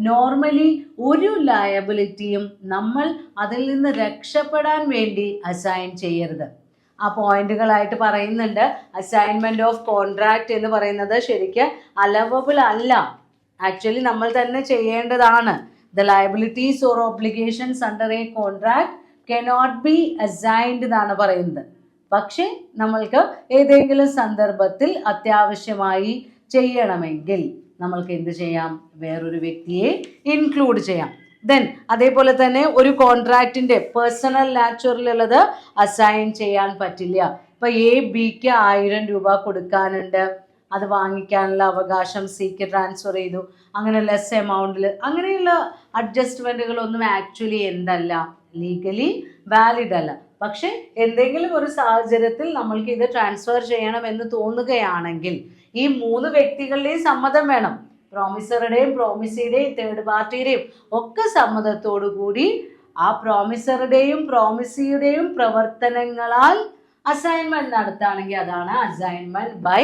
നോർമലി ഒരു ലയബിലിറ്റിയും നമ്മൾ അതിൽ നിന്ന് രക്ഷപ്പെടാൻ വേണ്ടി അസൈൻ ചെയ്യരുത്. ആ പോയിന്റുകളായിട്ട് പറയുന്നുണ്ട്. അസൈൻമെന്റ് ഓഫ് കോൺട്രാക്ട് എന്ന് പറയുന്നത് ശരിക്കും അലവബിൾ അല്ല, ആക്ച്വലി നമ്മൾ തന്നെ ചെയ്യേണ്ടതാണ്. The liabilities or obligations under A contract cannot be assigned എന്നാണ് പറയുന്നത്. പക്ഷെ നമ്മൾക്ക് ഏതെങ്കിലും സന്ദർഭത്തിൽ അത്യാവശ്യമായി ചെയ്യണമെങ്കിൽ നമ്മൾക്ക് എന്ത് ചെയ്യാം? വേറൊരു വ്യക്തിയെ ഇൻക്ലൂഡ് ചെയ്യാം. ദെൻ അതേപോലെ തന്നെ ഒരു കോൺട്രാക്റ്റിന്റെ പേഴ്സണൽ നാച്ചുറലുള്ളത് അസൈൻ ചെയ്യാൻ പറ്റില്ല. ഇപ്പൊ എ ബിക്ക് 1000 രൂപ കൊടുക്കാനുണ്ട്, അത് വാങ്ങിക്കാനുള്ള അവകാശം സിക്ക് ട്രാൻസ്ഫർ ചെയ്തു. അങ്ങനെ ലെസ് എമൗണ്ടിൽ അങ്ങനെയുള്ള അഡ്ജസ്റ്റ്മെന്റുകളൊന്നും ആക്ച്വലി എന്തല്ല, ലീഗലി വാലിഡ് അല്ല. പക്ഷെ എന്തെങ്കിലും ഒരു സാഹചര്യത്തിൽ നമ്മൾക്ക് ഇത് ട്രാൻസ്ഫർ ചെയ്യണം എന്ന് തോന്നുകയാണെങ്കിൽ ഈ 3 വ്യക്തികളുടെയും സമ്മതം വേണം. പ്രോമിസറുടെയും പ്രോമിസിയുടെയും തേർഡ് പാർട്ടിയുടെയും ഒക്കെ സമ്മതത്തോടു കൂടി ആ പ്രോമിസറുടെയും പ്രോമിസിയുടെയും പ്രവർത്തനങ്ങളാൽ അസൈൻമെന്റ് നടത്തുകയാണെങ്കിൽ അതാണ് assignment by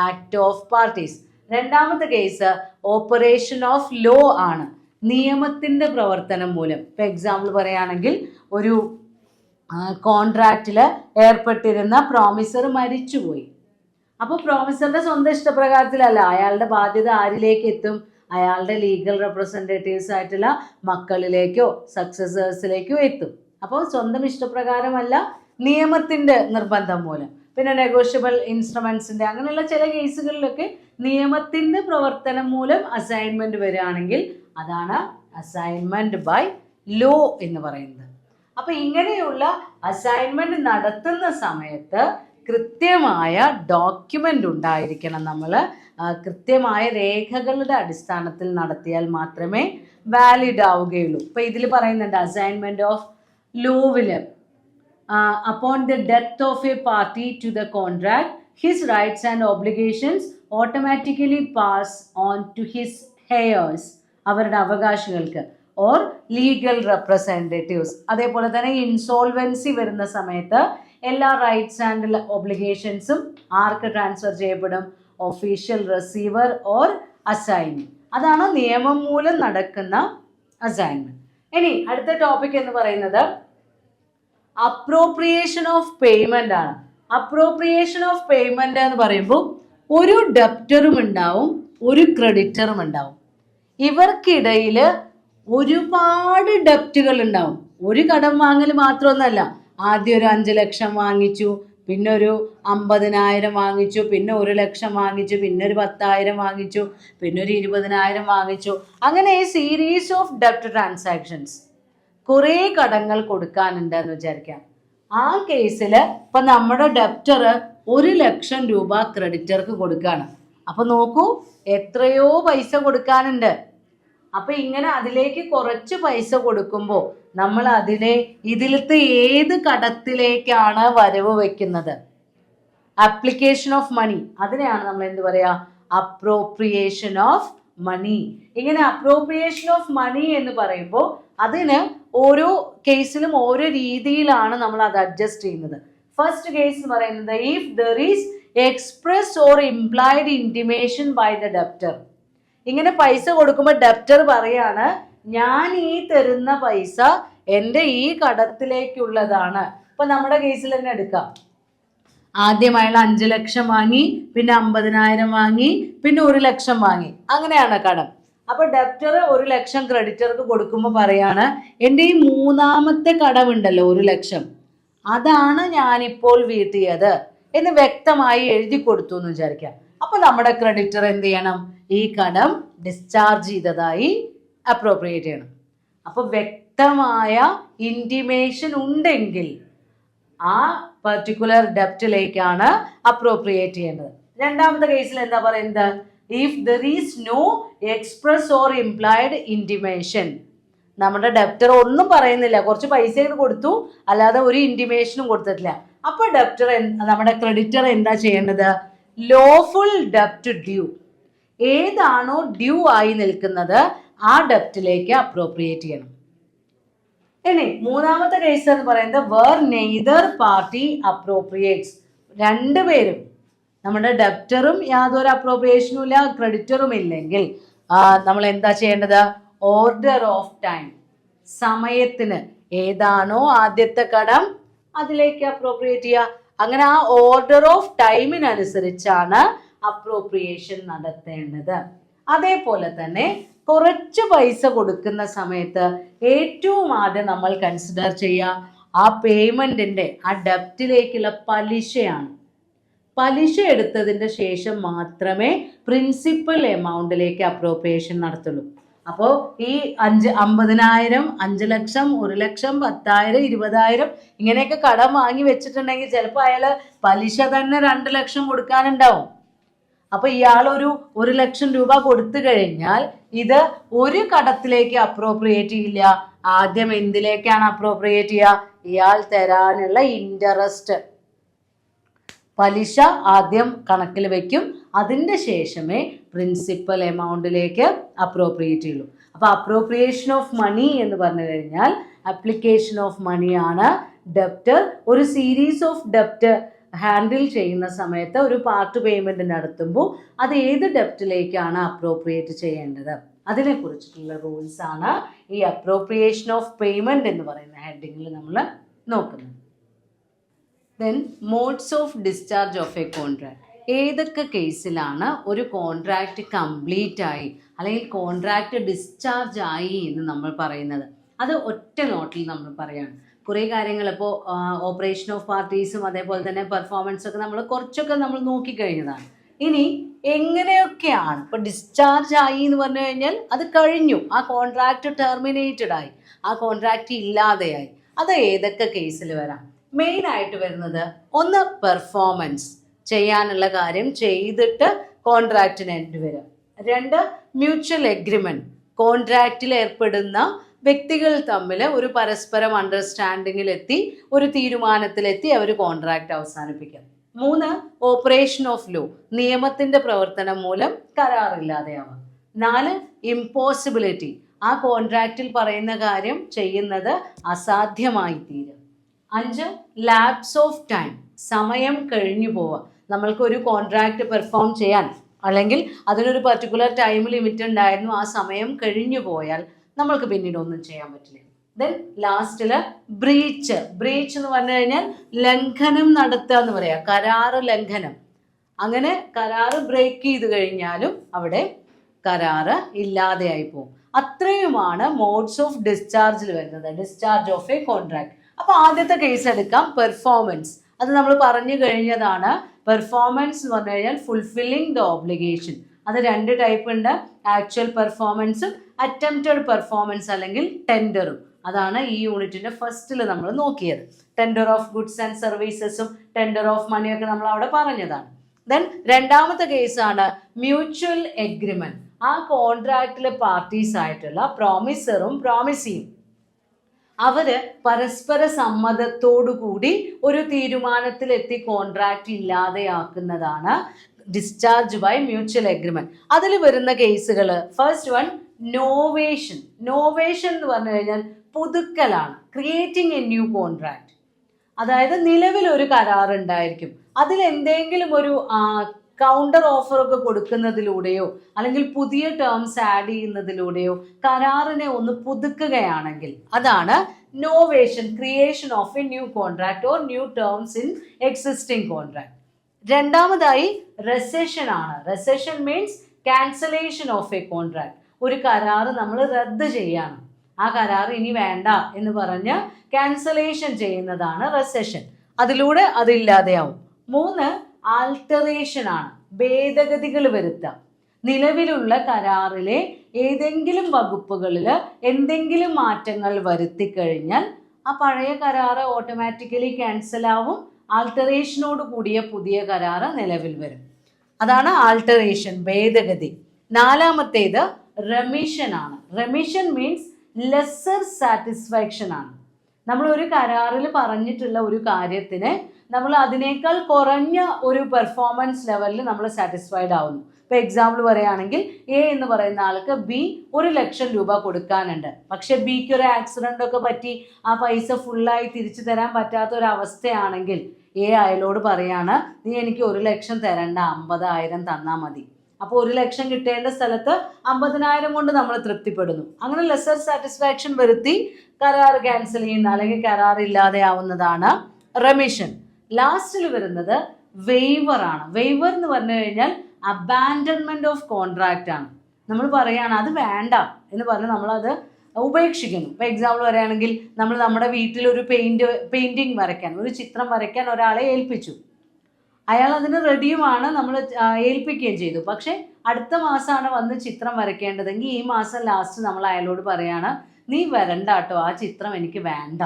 act of parties. രണ്ടാമത്തെ കേസ് ഓപ്പറേഷൻ ഓഫ് ലോ ആണ്, നിയമത്തിന്റെ പ്രവർത്തനം മൂലം. ഇപ്പൊ എക്സാമ്പിൾ പറയുകയാണെങ്കിൽ, ഒരു കോൺട്രാക്റ്റിൽ ഏർപ്പെട്ടിരുന്ന പ്രോമിസർ മരിച്ചുപോയി. അപ്പോൾ പ്രോമിസറിന്റെ സ്വന്തം ഇഷ്ടപ്രകാരത്തിലല്ല, അയാളുടെ ബാധ്യത ആരിലേക്ക് എത്തും? അയാളുടെ ലീഗൽ റെപ്രസെൻറ്റേറ്റീവ്സ് ആയിട്ടുള്ള മക്കളിലേക്കോ സക്സസേഴ്സിലേക്കോ എത്തും. അപ്പോൾ സ്വന്തം ഇഷ്ടപ്രകാരമല്ല, നിയമത്തിന്റെ നിർബന്ധം മൂലം. പിന്നെ നെഗോഷ്യബിൾ ഇൻസ്ട്രുമെന്റ്സിന്റെ അങ്ങനെയുള്ള ചില കേസുകളിലൊക്കെ നിയമത്തിന്റെ പ്രവർത്തനം മൂലം അസൈൻമെന്റ് വരികയാണെങ്കിൽ അതാണ് അസൈൻമെന്റ് ബൈ ലോ എന്ന് പറയുന്നത്. അപ്പൊ ഇങ്ങനെയുള്ള അസൈൻമെന്റ് നടത്തുന്ന സമയത്ത് കൃത്യമായ ഡോക്യുമെൻ്റ് ഉണ്ടായിരിക്കണം. നമ്മൾ കൃത്യമായ രേഖകളുടെ അടിസ്ഥാനത്തിൽ നടത്തിയാൽ മാത്രമേ വാലിഡ് ആവുകയുള്ളൂ. ഇപ്പോൾ ഇതിൽ പറയുന്നുണ്ട് അസൈൻമെൻറ്റ് ഓഫ് ലോവിൽ upon the death of a party to the contract, his rights and obligations automatically pass on to his heirs, അവരുടെ അവകാശികൾക്ക്, ഓർ ലീഗൽ റെപ്രസെൻറ്റേറ്റീവ്സ്. അതേപോലെ തന്നെ ഇൻസോൾവൻസി വരുന്ന സമയത്ത് എല്ലാ റൈറ്റ്സ് ആൻഡ് ഒബ്ലിഗേഷൻസും ആർക്ക് ട്രാൻസ്ഫർ ചെയ്യപ്പെടും? Official receiver or assignee. അതാണ് നിയമം മൂലം നടക്കുന്ന അസൈൻമെൻറ്റ്. ഇനി അടുത്ത ടോപ്പിക് എന്ന് പറയുന്നത് അപ്രോപ്രിയേഷൻ ഓഫ് പേയ്മെൻ്റ് ആണ്. അപ്രോപ്രിയേഷൻ ഓഫ് പേയ്മെൻ്റ് എന്ന് പറയുമ്പോൾ ഒരു ഡെപ്റ്ററും ഉണ്ടാവും, ഒരു ക്രെഡിറ്ററും ഉണ്ടാവും. ഇവർക്കിടയിൽ ഒരുപാട് ഡെപ്റ്റുകൾ ഉണ്ടാവും. ഒരു കടം വാങ്ങൽ മാത്രമൊന്നുമല്ല. ആദ്യം ഒരു 5 ലക്ഷം വാങ്ങിച്ചു, പിന്നെ ഒരു 50,000 വാങ്ങിച്ചു, പിന്നെ 1 ലക്ഷം വാങ്ങിച്ചു, പിന്നെ ഒരു 10,000 വാങ്ങിച്ചു, പിന്നെ ഒരു 20,000 വാങ്ങിച്ചു. അങ്ങനെ സീരീസ് ഓഫ് ഡെപ്റ്റ് ട്രാൻസാക്ഷൻസ്. കുറേ കടങ്ങൾ കൊടുക്കാനുണ്ട് എന്ന് വിചാരിക്കാം. ആ കേസിൽ ഇപ്പം നമ്മുടെ ഡെപ്റ്റർ 1 ലക്ഷം രൂപ ക്രെഡിറ്റർക്ക് കൊടുക്കുകയാണ്. അപ്പം നോക്കൂ, എത്രയോ പൈസ കൊടുക്കാനുണ്ട്. അപ്പം ഇങ്ങനെ അതിലേക്ക് കുറച്ച് പൈസ കൊടുക്കുമ്പോൾ നമ്മൾ അതിനെ ഇതിലത്തെ ഏത് കടത്തിലേക്കാണ് വരവ് വയ്ക്കുന്നത്? Application of money. അതിനെയാണ് നമ്മൾ എന്ത് പറയുക? Appropriation of money. ഇങ്ങനെ അപ്രോപ്രിയേഷൻ ഓഫ് മണി എന്ന് പറയുമ്പോൾ അതിന് ഓരോ കേസിലും ഓരോ രീതിയിലാണ് നമ്മൾ അത് അഡ്ജസ്റ്റ് ചെയ്യുന്നത്. ഫസ്റ്റ് കേസ് എന്ന് പറയുന്നത് if there is express or implied intimation by the debtor. ഇങ്ങനെ പൈസ കൊടുക്കുമ്പോൾ ഡെപ്റ്റർ പറയാണ്, ഞാൻ ഈ തരുന്ന പൈസ എൻ്റെ ഈ കടത്തിലേക്കുള്ളതാണ്. ഇപ്പം നമ്മുടെ കേസിൽ തന്നെ എടുക്കാം. ആദ്യം അയാൾ 5 ലക്ഷം വാങ്ങി, പിന്നെ 50,000 വാങ്ങി, പിന്നെ 1 ലക്ഷം വാങ്ങി. അങ്ങനെയാണ് കടം. അപ്പോൾ ഡെപ്റ്റർ 1 ലക്ഷം ക്രെഡിറ്റർക്ക് കൊടുക്കുമ്പോൾ പറയാണ്, എൻ്റെ ഈ മൂന്നാമത്തെ കടമുണ്ടല്ലോ 1 ലക്ഷം, അതാണ് ഞാനിപ്പോൾ വീട്ടിയത് എന്ന് വ്യക്തമായി എഴുതി കൊടുത്തു എന്ന് വിചാരിക്കാം. അപ്പോൾ നമ്മുടെ ക്രെഡിറ്റർ എന്ത് ചെയ്യണം? ഈ കടം ഡിസ്ചാർജ് ചെയ്തതായി അപ്രോപ്രിയേറ്റ് ചെയ്യണം. അപ്പോൾ വ്യക്തമായ ഇൻറ്റിമേഷൻ ഉണ്ടെങ്കിൽ ആ പർട്ടിക്കുലർ ഡെപ്റ്റിലേക്കാണ് അപ്രോപ്രിയേറ്റ് ചെയ്യേണ്ടത്. രണ്ടാമത്തെ കേസിൽ എന്താ പറയുന്നത്? If there is no express or implied intimation. നമ്മുടെ ഡെപ്റ്റർ ഒന്നും പറയുന്നില്ല, കുറച്ച് പൈസ കൊടുത്തു, അല്ലാതെ ഒരു ഇൻറ്റിമേഷനും കൊടുത്തിട്ടില്ല. അപ്പോൾ ഡെപ്റ്റർ നമ്മുടെ ക്രെഡിറ്റർ എന്താ ചെയ്യേണ്ടത്? ലോഫുൾ ഡെപ്റ്റ് ഡ്യൂ, ഏതാണോ ഡ്യൂ ആയി നിൽക്കുന്നത് ആ ഡെപ്റ്റിലേക്ക് അപ്രോപ്രിയേറ്റ് ചെയ്യണം. ഇനി മൂന്നാമത്തെ കേസ് എന്ന് പറയുന്നത് വേർ നെയ്തർ പാർട്ടി അപ്രോപ്രിയേറ്റ്സ്. രണ്ടുപേരും, നമ്മുടെ ഡെപ്റ്ററും യാതൊരു അപ്രോപ്രിയേഷനും ഇല്ല, ക്രെഡിറ്ററും ഇല്ലെങ്കിൽ നമ്മൾ എന്താ ചെയ്യേണ്ടത്? ഓർഡർ ഓഫ് ടൈം, സമയത്തിന് ഏതാണോ ആദ്യത്തെ കടം അതിലേക്ക് അപ്രോപ്രിയേറ്റ് ചെയ്യുക. അങ്ങനെ ആ ഓർഡർ ഓഫ് ടൈമിനനുസരിച്ചാണ് അപ്രോപ്രിയേഷൻ നടത്തേണ്ടത്. അതേപോലെ തന്നെ കുറച്ച് പൈസ കൊടുക്കുന്ന സമയത്ത് ഏറ്റവും ആദ്യം നമ്മൾ കൺസിഡർ ചെയ്യുക ആ പേയ്മെൻറ്റിൻ്റെ ആ ഡെപ്റ്റിലേക്കുള്ള പലിശയാണ്. പലിശ എടുത്തതിൻ്റെ ശേഷം മാത്രമേ പ്രിൻസിപ്പൽ എമൗണ്ടിലേക്ക് അപ്രോപ്രിയേഷൻ നടത്തുള്ളൂ. അപ്പോൾ ഈ 50,000, 5 ലക്ഷം, 1 ലക്ഷം, 10,000, 20,000 ഇങ്ങനെയൊക്കെ കടം വാങ്ങി വെച്ചിട്ടുണ്ടെങ്കിൽ ചിലപ്പോൾ അയാൾ പലിശ തന്നെ 2 ലക്ഷം കൊടുക്കാനുണ്ടാവും. അപ്പോൾ ഇയാൾ ഒരു 1 ലക്ഷം രൂപ കൊടുത്തു കഴിഞ്ഞാൽ ഇത് ഒരു കടത്തിലേക്ക് അപ്രോപ്രിയേറ്റ് ചെയ്യില്ല. ആദ്യം എന്തിലേക്കാണ് അപ്രോപ്രിയേറ്റ് ചെയ്യുക? ഇയാൾ തരാനുള്ള ഇൻട്രസ്റ്റ്, പലിശ ആദ്യം കണക്കിൽ വയ്ക്കും. അതിൻ്റെ ശേഷമേ പ്രിൻസിപ്പൽ എമൗണ്ടിലേക്ക് അപ്രോപ്രിയേറ്റ് ചെയ്യുള്ളൂ. അപ്പോൾ അപ്രോപ്രിയേഷൻ ഓഫ് മണി എന്ന് പറഞ്ഞു കഴിഞ്ഞാൽ അപ്ലിക്കേഷൻ ഓഫ് മണിയാണ്. ഡെപ്റ്റർ ഒരു സീരീസ് ഓഫ് ഡെപ്റ്റ് ഹാൻഡിൽ ചെയ്യുന്ന സമയത്ത് ഒരു പാർട്ട് പേയ്മെൻറ്റ് നടത്തുമ്പോൾ അത് ഏത് ഡെപ്റ്റിലേക്കാണ് അപ്രോപ്രിയേറ്റ് ചെയ്യേണ്ടത് അതിനെക്കുറിച്ചിട്ടുള്ള റൂൾസ് ആണ് ഈ അപ്രോപ്രിയേഷൻ ഓഫ് പേയ്മെൻറ്റ് എന്ന് പറയുന്ന ഹെഡിങ്ങിൽ നമ്മൾ നോക്കുന്നത്. Then modes of discharge of a contract. ഏതൊക്കെ കേസിലാണ് ഒരു കോൺട്രാക്റ്റ് കംപ്ലീറ്റ് ആയി അല്ലെങ്കിൽ കോൺട്രാക്റ്റ് ഡിസ്ചാർജ് ആയി എന്ന് നമ്മൾ പറയുന്നത്? അത് ഒറ്റ നോട്ടിൽ നമ്മൾ പറയാണ്. കുറേ കാര്യങ്ങൾ ഇപ്പോൾ ഓപ്പറേഷൻ ഓഫ് പാർട്ടീസും അതേപോലെ തന്നെ പെർഫോമൻസൊക്കെ നമ്മൾ കുറച്ചൊക്കെ നമ്മൾ നോക്കിക്കഴിഞ്ഞതാണ്. ഇനി എങ്ങനെയൊക്കെയാണ് ഇപ്പോൾ ഡിസ്ചാർജ് ആയി എന്ന് പറഞ്ഞു കഴിഞ്ഞാൽ അത് കഴിഞ്ഞു, ആ കോൺട്രാക്റ്റ് ടെർമിനേറ്റഡ് ആയി, ആ കോൺട്രാക്റ്റ് ഇല്ലാതെയായി. അത് ഏതൊക്കെ കേസിൽ വരാം? മെയിൻ ആയിട്ട് വരുന്നത് ഒന്ന് പെർഫോമൻസ്, ചെയ്യാനുള്ള കാര്യം ചെയ്തിട്ട് കോൺട്രാക്റ്റിന് എൻഡ് വരിക. രണ്ട് മ്യൂച്വൽ എഗ്രിമെന്റ്, കോൺട്രാക്റ്റിൽ ഏർപ്പെടുന്ന വ്യക്തികൾ തമ്മിൽ ഒരു പരസ്പരം അണ്ടർസ്റ്റാൻഡിങ്ങിലെത്തി ഒരു തീരുമാനത്തിലെത്തി അവർ കോൺട്രാക്റ്റ് അവസാനിപ്പിക്കാം. മൂന്ന് ഓപ്പറേഷൻ ഓഫ് ലോ, നിയമത്തിന്റെ പ്രവർത്തനം മൂലം കരാറില്ലാതെയാവാം. നാല് ഇമ്പോസിബിലിറ്റി, ആ കോൺട്രാക്റ്റിൽ പറയുന്ന കാര്യം ചെയ്യുന്നത് അസാധ്യമായി തീരും. അഞ്ച് ലാപ്സ് ഓഫ് ടൈം, സമയം കഴിഞ്ഞു പോവുക. നമ്മൾക്കൊരു കോൺട്രാക്റ്റ് പെർഫോം ചെയ്യാൻ അല്ലെങ്കിൽ അതിനൊരു പർട്ടിക്കുലർ ടൈം ലിമിറ്റ് ഉണ്ടായിരുന്നു, ആ സമയം കഴിഞ്ഞു പോയാൽ നമ്മൾക്ക് പിന്നീട് ഒന്നും ചെയ്യാൻ പറ്റില്ല. Then ലാസ്റ്റില് breach. ബ്രീച്ച് എന്ന് പറഞ്ഞു കഴിഞ്ഞാൽ ലംഘനം നടത്തുക എന്ന് പറയാം, കരാറ് ലംഘനം. അങ്ങനെ കരാറ് ബ്രേക്ക് ചെയ്ത് കഴിഞ്ഞാലും അവിടെ കരാറ് ഇല്ലാതെയായി പോകും. അത്രയുമാണ് മോഡ്സ് ഓഫ് ഡിസ്ചാർജിൽ വരുന്നത്, ഡിസ്ചാർജ് ഓഫ് എ കോൺട്രാക്ട്. അപ്പൊ ആദ്യത്തെ കേസ് എടുക്കാം, പെർഫോമൻസ്. അത് നമ്മൾ പറഞ്ഞു കഴിഞ്ഞതാണ്. പെർഫോമൻസ് എന്ന് പറഞ്ഞു കഴിഞ്ഞാൽ ഫുൾഫില്ലിംഗ് ദ ഓബ്ലിഗേഷൻ. അത് രണ്ട് ടൈപ്പ് ഉണ്ട്, ആക്ച്വൽ പെർഫോമൻസും അറ്റംപ്റ്റഡ് പെർഫോമൻസ് അല്ലെങ്കിൽ ടെൻഡറും. അതാണ് ഈ യൂണിറ്റിന്റെ ഫസ്റ്റിൽ നമ്മൾ നോക്കിയത്. ടെൻഡർ ഓഫ് ഗുഡ്സ് ആൻഡ് സർവീസസും ടെൻഡർ ഓഫ് മണിയൊക്കെ നമ്മൾ അവിടെ പറഞ്ഞതാണ്. ദെൻ രണ്ടാമത്തെ കേസാണ് മ്യൂച്വൽ എഗ്രിമെന്റ്. ആ കോൺട്രാക്റ്റിലെ പാർട്ടീസ് ആയിട്ടുള്ള പ്രോമിസറും പ്രോമിസിയും അവര് പരസ്പര സമ്മതത്തോടുകൂടി ഒരു തീരുമാനത്തിലെത്തി കോൺട്രാക്റ്റ് ഇല്ലാതെയാക്കുന്നതാണ് ഡിസ്ചാർജ് ബൈ മ്യൂച്വൽ എഗ്രിമെന്റ്. അതിൽ വരുന്ന കേസുകൾ, ഫസ്റ്റ് വൺ നോവേഷൻ. നോവേഷൻ എന്ന് പറഞ്ഞു കഴിഞ്ഞാൽ പുതുക്കലാണ്, ക്രിയേറ്റിംഗ് എ ന്യൂ കോൺട്രാക്ട്. അതായത് നിലവിലൊരു കരാർ ഉണ്ടായിരിക്കും, അതിൽ എന്തെങ്കിലും ഒരു കൗണ്ടർ ഓഫറൊക്കെ കൊടുക്കുന്നതിലൂടെയോ അല്ലെങ്കിൽ പുതിയ ടേംസ് ആഡ് ചെയ്യുന്നതിലൂടെയോ കരാറിനെ ഒന്ന് പുതുക്കുകയാണെങ്കിൽ അതാണ് novation, creation of a new contract or new terms in existing contract. രണ്ടാമതായി റെസഷൻ ആണ്. Rescission means cancellation of a contract. ഒരു കരാറ് നമ്മൾ റദ്ദ് ചെയ്യാണ്, ആ കരാർ ഇനി വേണ്ട എന്ന് പറഞ്ഞ് ക്യാൻസലേഷൻ ചെയ്യുന്നതാണ് റെസഷൻ. അതിലൂടെ അതില്ലാതെയാവും. മൂന്ന് ആൾട്ടറേഷൻ ആണ്, ഭേദഗതികൾ വരുത്താം. നിലവിലുള്ള കരാറിലെ ഏതെങ്കിലും വകുപ്പുകളിൽ എന്തെങ്കിലും മാറ്റങ്ങൾ വരുത്തി കഴിഞ്ഞാൽ ആ പഴയ കരാറ് ഓട്ടോമാറ്റിക്കലി ക്യാൻസൽ ആവും, ആൾട്ടറേഷനോട് കൂടിയ പുതിയ കരാറ് നിലവിൽ വരും. അതാണ് ആൾട്ടറേഷൻ, ഭേദഗതി. നാലാമത്തേത് റെമിഷൻ ആണ്. റെമിഷൻ മീൻസ് ലെസ്സർ സാറ്റിസ്ഫാക്ഷൻ ആണ്. നമ്മൾ ഒരു കരാറിൽ പറഞ്ഞിട്ടുള്ള ഒരു കാര്യത്തിന് നമ്മൾ അതിനേക്കാൾ കുറഞ്ഞ ഒരു പെർഫോമൻസ് ലെവലിൽ നമ്മൾ സാറ്റിസ്ഫൈഡ് ആവുന്നു. ഇപ്പോൾ എക്സാമ്പിൾ പറയുകയാണെങ്കിൽ എ എന്ന് പറയുന്ന ആൾക്ക് ബി 1,00,000 രൂപ കൊടുക്കാനുണ്ട്. പക്ഷെ ബിക്ക് ഒരു ആക്സിഡൻ്റ് ഒക്കെ പറ്റി ആ പൈസ ഫുള്ളായി തിരിച്ചു തരാൻ പറ്റാത്ത ഒരു അവസ്ഥയാണെങ്കിൽ എ അയാളോട് പറയാണ്, നീ എനിക്ക് 1,00,000 തരണ്ട, 50,000 തന്നാൽ മതി. അപ്പോൾ 1,00,000 കിട്ടേണ്ട സ്ഥലത്ത് 50,000 കൊണ്ട് നമ്മൾ തൃപ്തിപ്പെടുന്നു. അങ്ങനെ ലെസർ സാറ്റിസ്ഫാക്ഷൻ വരുത്തി കരാർ ക്യാൻസൽ ചെയ്യുന്ന അല്ലെങ്കിൽ കരാർ ഇല്ലാതെ ആവുന്നതാണ് റെമിഷൻ. ലാസ്റ്റിൽ വരുന്നത് വെയ്വർ ആണ്. വെയ്വർ എന്ന് പറഞ്ഞു കഴിഞ്ഞാൽ അബാൻഡൻമെന്റ് ഓഫ് കോൺട്രാക്റ്റ് ആണ്. നമ്മൾ പറയുകയാണ് അത് വേണ്ട എന്ന് പറഞ്ഞ് നമ്മളത് ഉപേക്ഷിക്കുന്നു. ഇപ്പോൾ എക്സാമ്പിൾ പറയുകയാണെങ്കിൽ നമ്മൾ നമ്മുടെ വീട്ടിൽ ഒരു പെയിന്റിങ് വരയ്ക്കാൻ, ഒരു ചിത്രം വരയ്ക്കാൻ ഒരാളെ ഏൽപ്പിച്ചു. അയാൾ അതിന് റെഡിയുമാണ്, നമ്മൾ ഏൽപ്പിക്കുകയും ചെയ്തു. പക്ഷെ അടുത്ത മാസമാണ് വന്ന് ചിത്രം വരയ്ക്കേണ്ടതെങ്കിൽ ഈ മാസം ലാസ്റ്റ് നമ്മൾ അയാളോട് പറയാണ്, നീ വരണ്ട കേട്ടോ, ആ ചിത്രം എനിക്ക് വേണ്ട,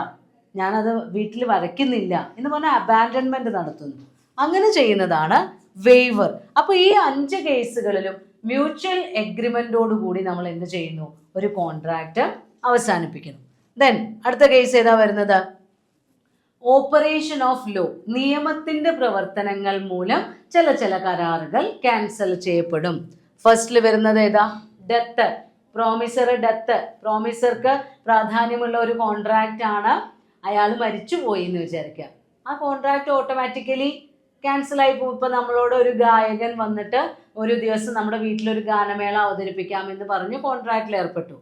ഞാനത് വീട്ടിൽ വരയ്ക്കുന്നില്ല എന്ന് പറഞ്ഞാൽ അബാൻഡൻമെന്റ് നടത്തുന്നു. അങ്ങനെ ചെയ്യുന്നതാണ് വെയ്വർ. അപ്പോൾ ഈ 5 കേസുകളിലും മ്യൂച്വൽ എഗ്രിമെന്റോട് കൂടി നമ്മൾ എന്ത് ചെയ്യുന്നു, ഒരു കോൺട്രാക്റ്റ് അവസാനിപ്പിക്കുന്നു. ദെൻ അടുത്ത കേസ് ഏതാ വരുന്നത്, ഓപ്പറേഷൻ ഓഫ് ലോ. നിയമത്തിന്റെ പ്രവർത്തനങ്ങൾ മൂലം ചില കരാറുകൾ ക്യാൻസൽ ചെയ്യപ്പെടും. ഫസ്റ്റിൽ വരുന്നത് ഏതാ, ഡെത്ത്. Promisor death. പ്രോമിസർക്ക് പ്രാധാന്യമുള്ള ഒരു കോൺട്രാക്റ്റ് ആണ്. അയാൾ മരിച്ചുപോയി എന്ന് വിചാരിക്കുക, ആ കോൺട്രാക്റ്റ് ഓട്ടോമാറ്റിക്കലി ക്യാൻസൽ ആയി പോകും. ഇപ്പൊ നമ്മളോട് ഒരു ഗായകൻ വന്നിട്ട് ഒരു ദിവസം നമ്മുടെ വീട്ടിലൊരു ഗാനമേള അവതരിപ്പിക്കാമെന്ന് പറഞ്ഞ് കോൺട്രാക്റ്റിൽ ഏർപ്പെട്ടു.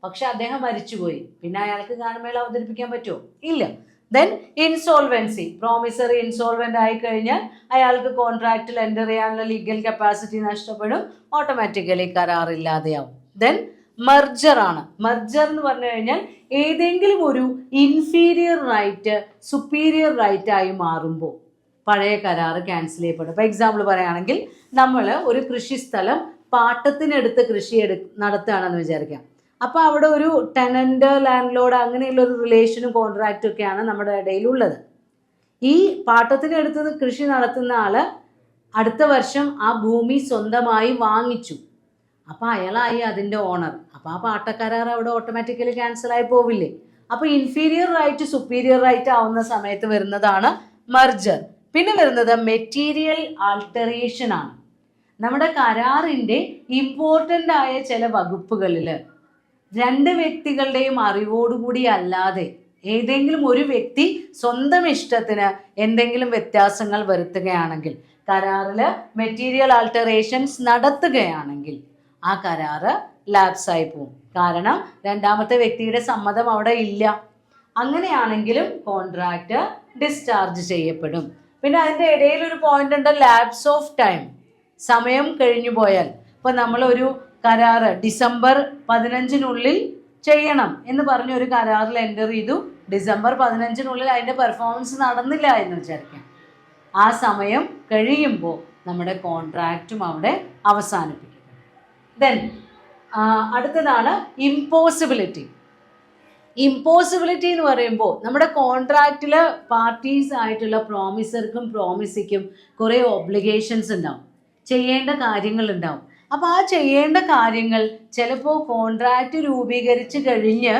പക്ഷെ അദ്ദേഹം മരിച്ചുപോയി, പിന്നെ അയാൾക്ക് ഗാനമേള അവതരിപ്പിക്കാൻ പറ്റുമോ? ഇല്ല. Then insolvency. പ്രോമിസർ ഇൻസോൾവെന്റ് ആയി കഴിഞ്ഞാൽ അയാൾക്ക് കോൺട്രാക്റ്റിൽ എൻ്റർ ചെയ്യാനുള്ള ലീഗൽ കപ്പാസിറ്റി നഷ്ടപ്പെടും, ഓട്ടോമാറ്റിക്കലി കരാറില്ലാതെയാവും. ദെൻ മെർജർ ആണ്. മെർജർ എന്ന് പറഞ്ഞു കഴിഞ്ഞാൽ ഏതെങ്കിലും ഒരു ഇൻഫീരിയർ റൈറ്റ് സുപ്പീരിയർ റൈറ്റ് ആയി മാറുമ്പോൾ പഴയ കരാറ് ക്യാൻസൽ ചെയ്യപ്പെടും. ഇപ്പോൾ എക്സാമ്പിൾ പറയുകയാണെങ്കിൽ നമ്മൾ ഒരു കൃഷിസ്ഥലം പാട്ടത്തിനെടുത്ത് കൃഷി നടത്തുകയാണെന്ന് വിചാരിക്കാം. അപ്പോൾ അവിടെ ഒരു ടെനന്റ് ലാൻഡ് ലോഡ് അങ്ങനെയുള്ള ഒരു റിലേഷനും കോൺട്രാക്റ്റും ഒക്കെയാണ് നമ്മുടെ ഇടയിലുള്ളത്. ഈ പാട്ടത്തിനടുത്ത് കൃഷി നടത്തുന്ന ആള് അടുത്ത വർഷം ആ ഭൂമി സ്വന്തമായി വാങ്ങിച്ചു. അപ്പോൾ അയാളായി അതിൻ്റെ ഓണർ. അപ്പോൾ ആ പാട്ടക്കരാർ അവിടെ ഓട്ടോമാറ്റിക്കലി ക്യാൻസലായി പോവില്ലേ? അപ്പോൾ ഇൻഫീരിയർ റൈറ്റ് സുപ്പീരിയർ റൈറ്റ് ആവുന്ന സമയത്ത് വരുന്നതാണ് മെർജർ. പിന്നെ വരുന്നത് മെറ്റീരിയൽ ആൾട്ടറേഷൻ ആണ്. നമ്മുടെ കരാറിൻ്റെ ഇമ്പോർട്ടൻ്റ് ആയ ചില വകുപ്പുകളിൽ രണ്ട് വ്യക്തികളുടെയും അറിവോടുകൂടി അല്ലാതെ ഏതെങ്കിലും ഒരു വ്യക്തി സ്വന്തം ഇഷ്ടത്തിന് എന്തെങ്കിലും വ്യത്യാസങ്ങൾ വരുത്തുകയാണെങ്കിൽ, കരാറിൽ മെറ്റീരിയൽ ആൾട്ടറേഷൻസ് നടത്തുകയാണെങ്കിൽ ആ കരാറ് ലാപ്സായി പോകും. കാരണം രണ്ടാമത്തെ വ്യക്തിയുടെ സമ്മതം അവിടെ ഇല്ല. അങ്ങനെയാണെങ്കിലും കോൺട്രാക്റ്റ് ഡിസ്ചാർജ് ചെയ്യപ്പെടും. പിന്നെ അതിൻ്റെ ഇടയിൽ ഒരു പോയിന്റ് ഉണ്ട്, ലാപ്സ് ഓഫ് ടൈം. സമയം കഴിഞ്ഞു പോയാൽ, ഇപ്പോൾ നമ്മളൊരു കരാറ് ഡിസംബർ 15 ചെയ്യണം എന്ന് പറഞ്ഞ ഒരു കരാറിൽ എൻ്റർ ചെയ്തു. ഡിസംബർ 15 അതിൻ്റെ പെർഫോമൻസ് നടന്നില്ല എന്ന് വിചാരിക്കാം. ആ സമയം കഴിയുമ്പോൾ നമ്മുടെ കോൺട്രാക്റ്റും അവിടെ അവസാനിപ്പിക്കും. ദെൻ അടുത്തതാണ് ഇമ്പോസിബിലിറ്റി. ഇമ്പോസിബിലിറ്റി എന്ന് പറയുമ്പോൾ നമ്മുടെ കോൺട്രാക്റ്റിൽ പാർട്ടീസ് ആയിട്ടുള്ള പ്രോമിസർക്കും പ്രോമിസിക്കും കുറേ ഒബ്ലിഗേഷൻസ് ഉണ്ടാവും, ചെയ്യേണ്ട കാര്യങ്ങളുണ്ടാവും. അപ്പോൾ ആ ചെയ്യേണ്ട കാര്യങ്ങൾ ചിലപ്പോൾ കോൺട്രാക്റ്റ് രൂപീകരിച്ച് കഴിഞ്ഞ്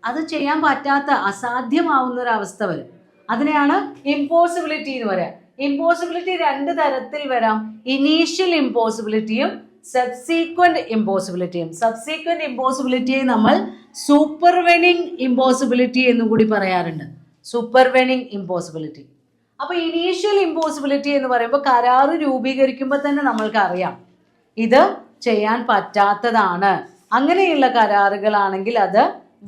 അത് ചെയ്യാൻ പറ്റാത്ത അസാധ്യമാവുന്നൊരവസ്ഥ വരും. അതിനെയാണ് ഇമ്പോസിബിലിറ്റി എന്ന് പറയാം. ഇമ്പോസിബിലിറ്റി രണ്ട് തരത്തിൽ വരാം, ഇനീഷ്യൽ ഇമ്പോസിബിലിറ്റിയും സബ്സീക്വന്റ് ഇമ്പോസിബിലിറ്റിയും. സബ്സീക്വന്റ് ഇമ്പോസിബിലിറ്റിയെ നമ്മൾ സൂപ്പർവെനിങ് ഇമ്പോസിബിലിറ്റി എന്നും കൂടി പറയാറുണ്ട്. സൂപ്പർവെനിങ് ഇമ്പോസിബിലിറ്റി. അപ്പോൾ ഇനീഷ്യൽ ഇമ്പോസിബിലിറ്റി എന്ന് പറയുമ്പോൾ കരാറ് രൂപീകരിക്കുമ്പോൾ തന്നെ നമ്മൾക്കറിയാം ഇത് ചെയ്യാൻ പറ്റാത്തതാണ്. അങ്ങനെയുള്ള കരാറുകളാണെങ്കിൽ അത്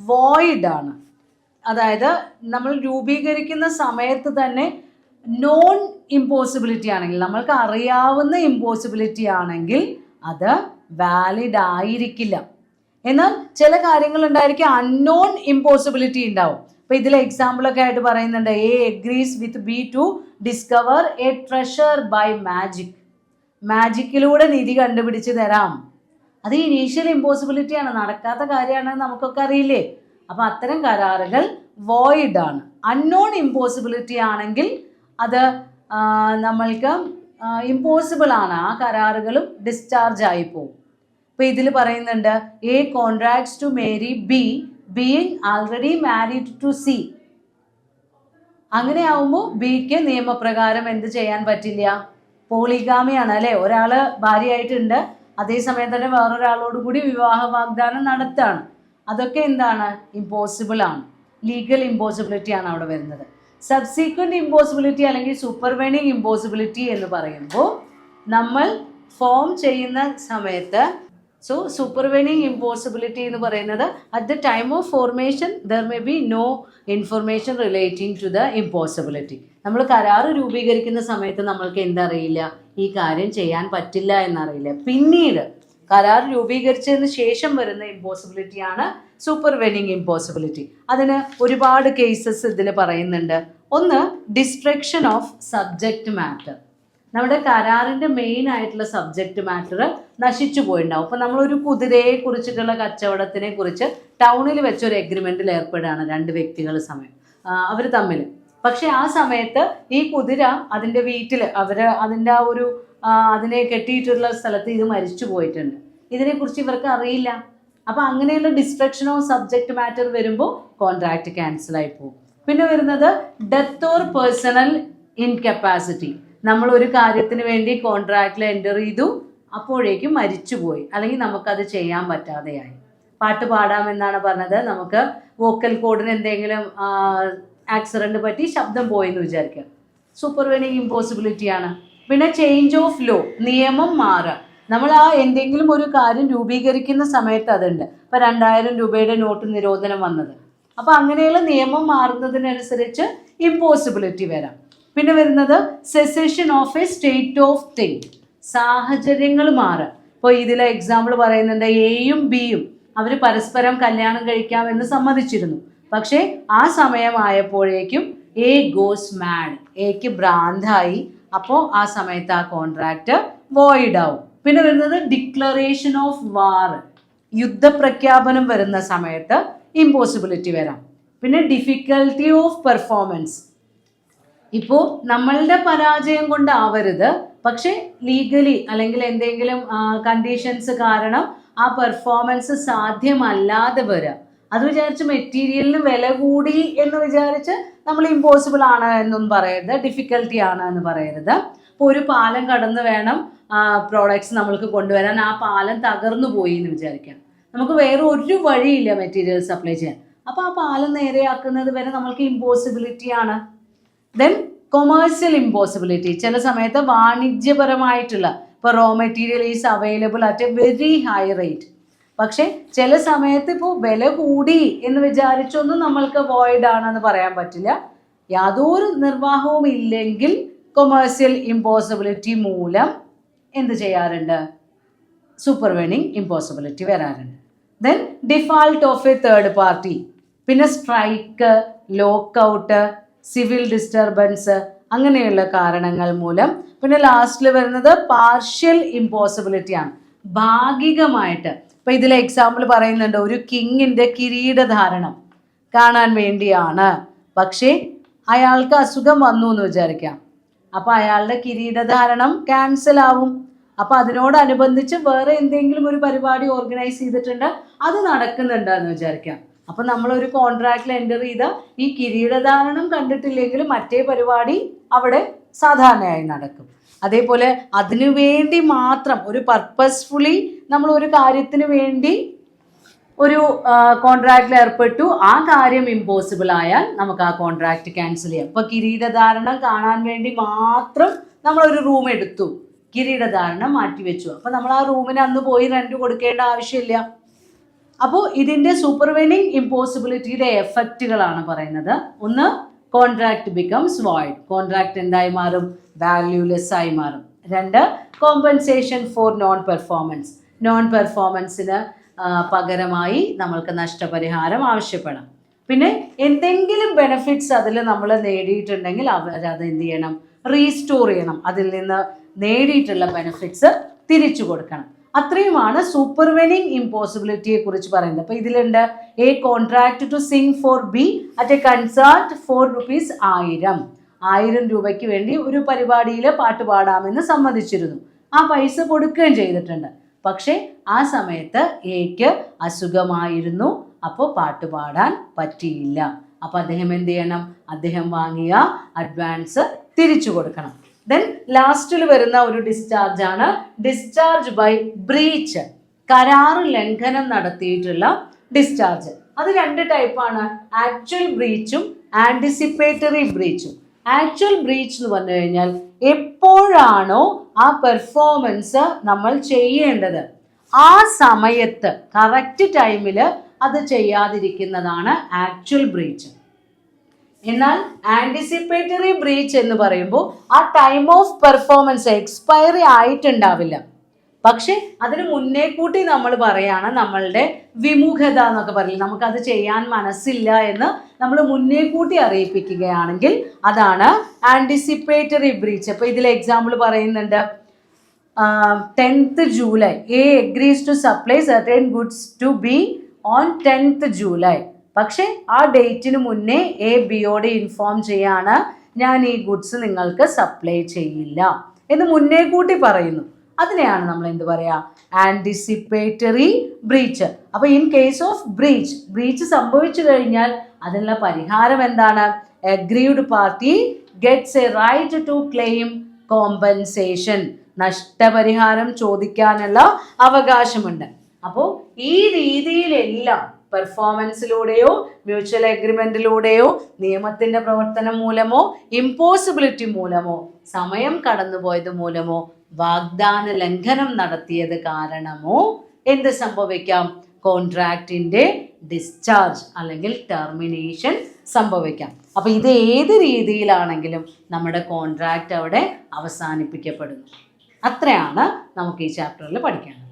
വോയിഡ് ആണ്. അതായത് നമ്മൾ രൂപീകരിക്കുന്ന സമയത്ത് തന്നെ നോൺ ഇമ്പോസിബിലിറ്റി ആണെങ്കിൽ, നമ്മൾക്ക് അറിയാവുന്ന ഇമ്പോസിബിലിറ്റി ആണെങ്കിൽ അത് വാലിഡ് ആയിരിക്കില്ല. എന്നാൽ ചില കാര്യങ്ങൾ ഉണ്ടായിരിക്കും അൺനോൺ ഇമ്പോസിബിലിറ്റി ഉണ്ടാവും. അപ്പോൾ ഇതിൽ എക്സാമ്പിളൊക്കെ ആയിട്ട് പറയുന്നുണ്ട്, A agrees with B to discover a treasure by magic. മാജിക്കിലൂടെ നിധി കണ്ടുപിടിച്ച് തരാം. അത് ഇനീഷ്യൽ ഇമ്പോസിബിലിറ്റി ആണ്, നടക്കാത്ത കാര്യമാണെന്ന് നമുക്കൊക്കെ അറിയില്ലേ. അപ്പോൾ അത്തരം കരാറുകൾ വോയിഡ് ആണ്. അൺനോൺ ഇമ്പോസിബിലിറ്റി ആണെങ്കിൽ അത് നമ്മൾക്ക് ഇമ്പോസിബിൾ ആണ്, ആ കരാറുകളും ഡിസ്ചാർജ് ആയി പോകും. ഇപ്പോൾ ഇതിൽ പറയുന്നുണ്ട്, A contracts to marry B being already married to C. അങ്ങനെ ആവുമ്പോൾ ബിക്ക് നിയമപ്രകാരം എന്ത് ചെയ്യാൻ പറ്റില്ല? പോളിഗാമിയാണ് അല്ലേ, ഒരാൾ ഭാര്യയായിട്ടുണ്ട്, അതേസമയം തന്നെ വേറൊരാളോട് കൂടി വിവാഹ വാഗ്ദാനം നടത്തുകയാണ്. അതൊക്കെ എന്താണ്? ഇമ്പോസിബിൾ ആണ്. ലീഗൽ ഇമ്പോസിബിലിറ്റി ആണ് അവിടെ വരുന്നത്. സബ്സീക്വൻറ്റ് ഇമ്പോസിബിലിറ്റി അല്ലെങ്കിൽ സൂപ്പർവെനിങ് ഇമ്പോസിബിലിറ്റി എന്ന് പറയുമ്പോൾ നമ്മൾ ഫോം ചെയ്യുന്ന സമയത്ത്, സോ സൂപ്പർവെനിങ് ഇമ്പോസിബിലിറ്റി എന്ന് പറയുന്നത് at the time of formation there may be no information relating to the impossibility. നമ്മൾ കരാറ് രൂപീകരിക്കുന്ന സമയത്ത് നമ്മൾക്ക് എന്തറിയില്ല? ഈ കാര്യം ചെയ്യാൻ പറ്റില്ല എന്നറിയില്ല. പിന്നീട് കരാർ രൂപീകരിച്ചതിന് ശേഷം വരുന്ന ഇമ്പോസിബിലിറ്റിയാണ് സൂപ്പർവെനിങ് ഇമ്പോസിബിലിറ്റി. അതിന് ഒരുപാട് കേസസ് ഇതിൽ പറയുന്നുണ്ട്. ഒന്ന്, ഡിസ്ട്രക്ഷൻ ഓഫ് സബ്ജക്റ്റ് മാറ്റർ. നമ്മുടെ കരാറിൻ്റെ മെയിൻ ആയിട്ടുള്ള സബ്ജക്റ്റ് മാറ്റർ നശിച്ചു പോയിട്ടുണ്ടാവും. അപ്പോൾ നമ്മളൊരു കുതിരയെ കുറിച്ചിട്ടുള്ള കച്ചവടത്തിനെ കുറിച്ച് ടൗണിൽ വെച്ചൊരു എഗ്രിമെൻറ്റിൽ ഏർപ്പെടുകയാണ് രണ്ട് വ്യക്തികൾ അവർ തമ്മിൽ. പക്ഷേ ആ സമയത്ത് ഈ കുതിര അതിൻ്റെ വീട്ടിൽ അതിൻ്റെ ആ ഒരു അതിനെ കെട്ടിയിട്ടുള്ള സ്ഥലത്ത് ഇത് മരിച്ചു പോയിട്ടുണ്ട്. ഇതിനെക്കുറിച്ച് ഇവർക്ക് അറിയില്ല. അപ്പോൾ അങ്ങനെയുള്ള ഡിസ്ട്രക്ഷൻ ഓഫ് സബ്ജക്റ്റ് മാറ്റർ വരുമ്പോൾ കോൺട്രാക്റ്റ് ക്യാൻസലായി പോകും. പിന്നെ വരുന്നത് ഡെത്ത് ഓർ പേഴ്സണൽ ഇൻകപ്പാസിറ്റി. നമ്മളൊരു കാര്യത്തിന് വേണ്ടി കോൺട്രാക്റ്റിൽ എൻ്റർ ചെയ്തു, അപ്പോഴേക്കും മരിച്ചുപോയി, അല്ലെങ്കിൽ നമുക്കത് ചെയ്യാൻ പറ്റാതെയായി. പാട്ട് പാടാമെന്നാണ് പറഞ്ഞത്, നമുക്ക് വോക്കൽ കോഡിന് എന്തെങ്കിലും ആക്സിഡൻറ്റ് പറ്റി ശബ്ദം പോയെന്ന് വിചാരിക്കുക, സൂപ്പർവെനിങ് ഇമ്പോസിബിലിറ്റിയാണ്. പിന്നെ ചേഞ്ച് ഓഫ് ലോ, നിയമം മാറുക. നമ്മൾ ആ എന്തെങ്കിലും ഒരു കാര്യം രൂപീകരിക്കുന്ന സമയത്ത് അതുണ്ട്. ഇപ്പോൾ 2000 രൂപയുടെ നോട്ട് നിരോധനം വന്നത്, അപ്പോൾ അങ്ങനെയുള്ള നിയമം മാറുന്നതിനനുസരിച്ച് ഇമ്പോസിബിലിറ്റി വരാം. പിന്നെ വരുന്നത് secession of A state of thing, സാഹചര്യങ്ങൾ മാറുക. ഇപ്പോൾ ഇതിലെ എക്സാമ്പിൾ പറയുന്നുണ്ട്, എയും ബിയും അവർ പരസ്പരം കല്യാണം കഴിക്കാമെന്ന് സമ്മതിച്ചിരുന്നു. പക്ഷേ ആ സമയമായപ്പോഴേക്കും എ ഗോസ് മാഡ്, എക്ക് ഭ്രാന്തായി. അപ്പോൾ ആ സമയത്ത് ആ കോൺട്രാക്റ്റ് വോയിഡ് ആവും. പിന്നെ വരുന്നത് ഡിക്ലറേഷൻ ഓഫ് വാർ, യുദ്ധപ്രഖ്യാപനം വരുന്ന സമയത്ത് ഇമ്പോസിബിലിറ്റി വരാം. പിന്നെ ഡിഫിക്കൽട്ടി ഓഫ് പെർഫോമൻസ്, ഇപ്പോൾ നമ്മളുടെ പരാജയം കൊണ്ടാവരുത്, പക്ഷെ ലീഗലി അല്ലെങ്കിൽ എന്തെങ്കിലും കണ്ടീഷൻസ് കാരണം ആ പെർഫോമൻസ് സാധ്യമല്ലാതെ വരിക. അത് വിചാരിച്ച് മെറ്റീരിയലിന് വില കൂടി എന്ന് വിചാരിച്ച് നമ്മൾ ഇമ്പോസിബിൾ ആണ് എന്നൊന്നും പറയരുത്, ഡിഫിക്കൽട്ടി ആണ് എന്ന് പറയരുത്. ഇപ്പോൾ ഒരു പാലം കടന്ന് വേണം പ്രോഡക്ട്സ് നമ്മൾക്ക് കൊണ്ടുവരാൻ. ആ പാലം തകർന്നു പോയി എന്ന് വിചാരിക്കാം, നമുക്ക് വേറെ ഒരു വഴിയില്ല മെറ്റീരിയൽ സപ്ലൈ ചെയ്യാൻ. അപ്പോൾ ആ പാലം നേരെയാക്കുന്നത് വരെ നമ്മൾക്ക് ഇമ്പോസിബിലിറ്റി ആണ്. ദെൻ കൊമേഴ്സ്യൽ ഇമ്പോസിബിലിറ്റി, ചില സമയത്ത് വാണിജ്യപരമായിട്ടുള്ള, ഇപ്പോൾ raw material is available at a very high rate, പക്ഷേ ചില സമയത്ത് ഇപ്പോൾ വില കൂടി എന്ന് വിചാരിച്ചൊന്നും നമ്മൾക്ക് അവോയ്ഡ് ആണെന്ന് പറയാൻ പറ്റില്ല. യാതൊരു നിർവാഹവും ഇല്ലെങ്കിൽ കൊമേഴ്സ്യൽ ഇമ്പോസിബിലിറ്റി മൂലം എന്ത് ചെയ്യാറുണ്ട്? സൂപ്പർവെനിങ് ഇമ്പോസിബിലിറ്റി വരാറുണ്ട്. Then default of A third party, പിന്നെ സ്ട്രൈക്ക്, ലോക്കൗട്ട്, സിവിൽ ഡിസ്റ്റർബൻസ്, അങ്ങനെയുള്ള കാരണങ്ങൾ മൂലം. പിന്നെ ലാസ്റ്റിൽ വരുന്നത് പാർഷ്യൽ ഇമ്പോസിബിലിറ്റി ആണ്, ഭാഗികമായിട്ട്. ഇപ്പം ഇതിലെ എക്സാമ്പിൾ പറയുന്നുണ്ട്, ഒരു കിങ്ങിൻ്റെ കിരീടധാരണം കാണാൻ വേണ്ടിയാണ്, പക്ഷേ അയാൾക്ക് അസുഖം വന്നു എന്ന് വിചാരിക്കാം. അപ്പോൾ അയാളുടെ കിരീടധാരണം ക്യാൻസൽ ആവും. അപ്പോൾ അതിനോടനുബന്ധിച്ച് വേറെ എന്തെങ്കിലും ഒരു പരിപാടി ഓർഗനൈസ് ചെയ്തിട്ടുണ്ട്, അത് നടക്കുന്നുണ്ട് എന്ന് വിചാരിക്കാം. അപ്പം നമ്മളൊരു കോൺട്രാക്റ്റിൽ എൻ്റർ ചെയ്ത ഈ കിരീടധാരണം കണ്ടിട്ടില്ലെങ്കിലും മറ്റേ പരിപാടി അവിടെ സാധാരണയായി നടക്കും. അതേപോലെ അതിനു വേണ്ടി മാത്രം ഒരു പർപ്പസ്ഫുള്ളി നമ്മൾ ഒരു കാര്യത്തിന് വേണ്ടി ഒരു കോൺട്രാക്റ്റിൽ ഏർപ്പെട്ടു, ആ കാര്യം ഇമ്പോസിബിൾ ആയാൽ നമുക്ക് ആ കോൺട്രാക്റ്റ് ക്യാൻസൽ ചെയ്യാം. ഇപ്പോൾ കിരീടധാരണം കാണാൻ വേണ്ടി മാത്രം നമ്മളൊരു റൂം എടുത്തു, കിരീടധാരണം മാറ്റിവെച്ചു, അപ്പോൾ നമ്മൾ ആ റൂമിന് അന്ന് പോയി റെൻറ്റ് കൊടുക്കേണ്ട ആവശ്യമില്ല. അപ്പോൾ ഇതിൻ്റെ സൂപ്പർവെനിങ് ഇമ്പോസിബിലിറ്റിയുടെ എഫക്റ്റുകളാണ് പറയുന്നത്. ഒന്ന്, കോൺട്രാക്ട് ബിക്കംസ് വോയിഡ്, കോൺട്രാക്ട് എന്തായി മാറും? വാല്യൂലെസ് ആയി മാറും. രണ്ട്, compensation for non performance, non പെർഫോമൻസിന് പകരമായി നമ്മൾക്ക് നഷ്ടപരിഹാരം ആവശ്യപ്പെടാം. പിന്നെ എന്തെങ്കിലും ബെനിഫിറ്റ്സ് അതിൽ നമ്മൾ നേടിയിട്ടുണ്ടെങ്കിൽ അത് എന്ത് ചെയ്യണം? റീസ്റ്റോർ ചെയ്യണം, അതിൽ നിന്ന് നേടിയിട്ടുള്ള ബെനിഫിറ്റ്സ് തിരിച്ചു കൊടുക്കണം. അത്രയുമാണ് സൂപ്പർവെനിങ് ഇമ്പോസിബിലിറ്റിയെ കുറിച്ച് പറയുന്നത്. അപ്പോൾ ഇതിലുണ്ട്, A contract to sing for B at a concert for rupees 1000 രൂപയ്ക്ക് വേണ്ടി ഒരു പരിപാടിയിൽ പാട്ട് പാടാമെന്ന് സമ്മതിച്ചിരുന്നു. ആ പൈസ കൊടുക്കുകയും ചെയ്തിട്ടുണ്ട്. പക്ഷേ ആ സമയത്ത് എക്ക് അസുഖമായിരുന്നു, അപ്പോൾ പാട്ട് പാടാൻ പറ്റിയില്ല. അപ്പോൾ അദ്ദേഹം എന്ത് ചെയ്യണം? അദ്ദേഹം വാങ്ങിയ അഡ്വാൻസ് തിരിച്ചു കൊടുക്കണം. ദെൻ ലാസ്റ്റിൽ വരുന്ന ഒരു ഡിസ്ചാർജ് ആണ് ഡിസ്ചാർജ് ബൈ ബ്രീച്ച്, കരാറ് ലംഘനം നടത്തിയിട്ടുള്ള ഡിസ്ചാർജ്. അത് രണ്ട് ടൈപ്പാണ്, ആക്ച്വൽ ബ്രീച്ചും ആൻറ്റിസിപ്പേറ്ററി ബ്രീച്ചും. ആക്ച്വൽ ബ്രീച്ച് എന്ന് പറഞ്ഞു കഴിഞ്ഞാൽ എപ്പോഴാണോ ആ പെർഫോമൻസ് നമ്മൾ ചെയ്യേണ്ടത് ആ സമയത്ത് കറക്റ്റ് ടൈമിൽ അത് ചെയ്യാതിരിക്കുന്നതാണ് ആക്ച്വൽ ബ്രീച്ച്. എന്നാൽ ആൻറ്റിസിപ്പേറ്ററി ബ്രീച്ച് എന്ന് പറയുമ്പോൾ ആ ടൈം ഓഫ് പെർഫോമൻസ് എക്സ്പയറി ആയിട്ടുണ്ടാവില്ല, പക്ഷെ അതിന് മുന്നേ കൂട്ടി നമ്മൾ പറയാണ് നമ്മളുടെ വിമുഖത എന്നൊക്കെ പറയില്ല, നമുക്കത് ചെയ്യാൻ മനസ്സില്ല എന്ന് നമ്മൾ മുന്നേ കൂട്ടി അറിയിപ്പിക്കുകയാണെങ്കിൽ അതാണ് ആൻറ്റിസിപ്പേറ്ററി ബ്രീച്ച്. അപ്പോൾ ഇതിൽ എക്സാമ്പിൾ പറയുന്നുണ്ട്, 10th July A agrees to supply certain goods to B on 10th July. പക്ഷേ ആ ഡേറ്റിന് മുന്നേ എ ബിയോട് ഇൻഫോം ചെയ്യാണ്, ഞാൻ ഈ ഗുഡ്സ് നിങ്ങൾക്ക് സപ്ലൈ ചെയ്യില്ല എന്ന് മുന്നേ കൂട്ടി പറയുന്നു. അതിനെയാണ് നമ്മൾ എന്ത് പറയുക? Anticipatory breach. അപ്പോൾ ഇൻ കേസ് ഓഫ് ബ്രീച്ച് സംഭവിച്ചു കഴിഞ്ഞാൽ അതിനുള്ള പരിഹാരം എന്താണ്? Aggrieved party gets a right to claim compensation, നഷ്ടപരിഹാരം ചോദിക്കാനുള്ള അവകാശമുണ്ട്. അപ്പോൾ ഈ രീതിയിലെല്ലാം പെർഫോമൻസിലൂടെയോ മ്യൂച്വൽ അഗ്രിമെന്റിലൂടെയോ നിയമത്തിന്റെ പ്രവർത്തനം മൂലമോ ഇമ്പോസിബിലിറ്റി മൂലമോ സമയം കടന്നുപോയത് മൂലമോ വാഗ്ദാന ലംഘനം നടത്തിയത് കാരണമോ എന്ത് സംഭവിക്കാം? കോൺട്രാക്റ്റിന്റെ ഡിസ്ചാർജ് അല്ലെങ്കിൽ ടെർമിനേഷൻ സംഭവിക്കാം. അപ്പോൾ ഇത് ഏത് രീതിയിലാണെങ്കിലും നമ്മുടെ കോൺട്രാക്റ്റ് അവിടെ അവസാനിപ്പിക്കപ്പെടുന്നു. അത്രയാണ് നമുക്ക് ഈ ചാപ്റ്ററിൽ പഠിക്കാനുള്ളത്.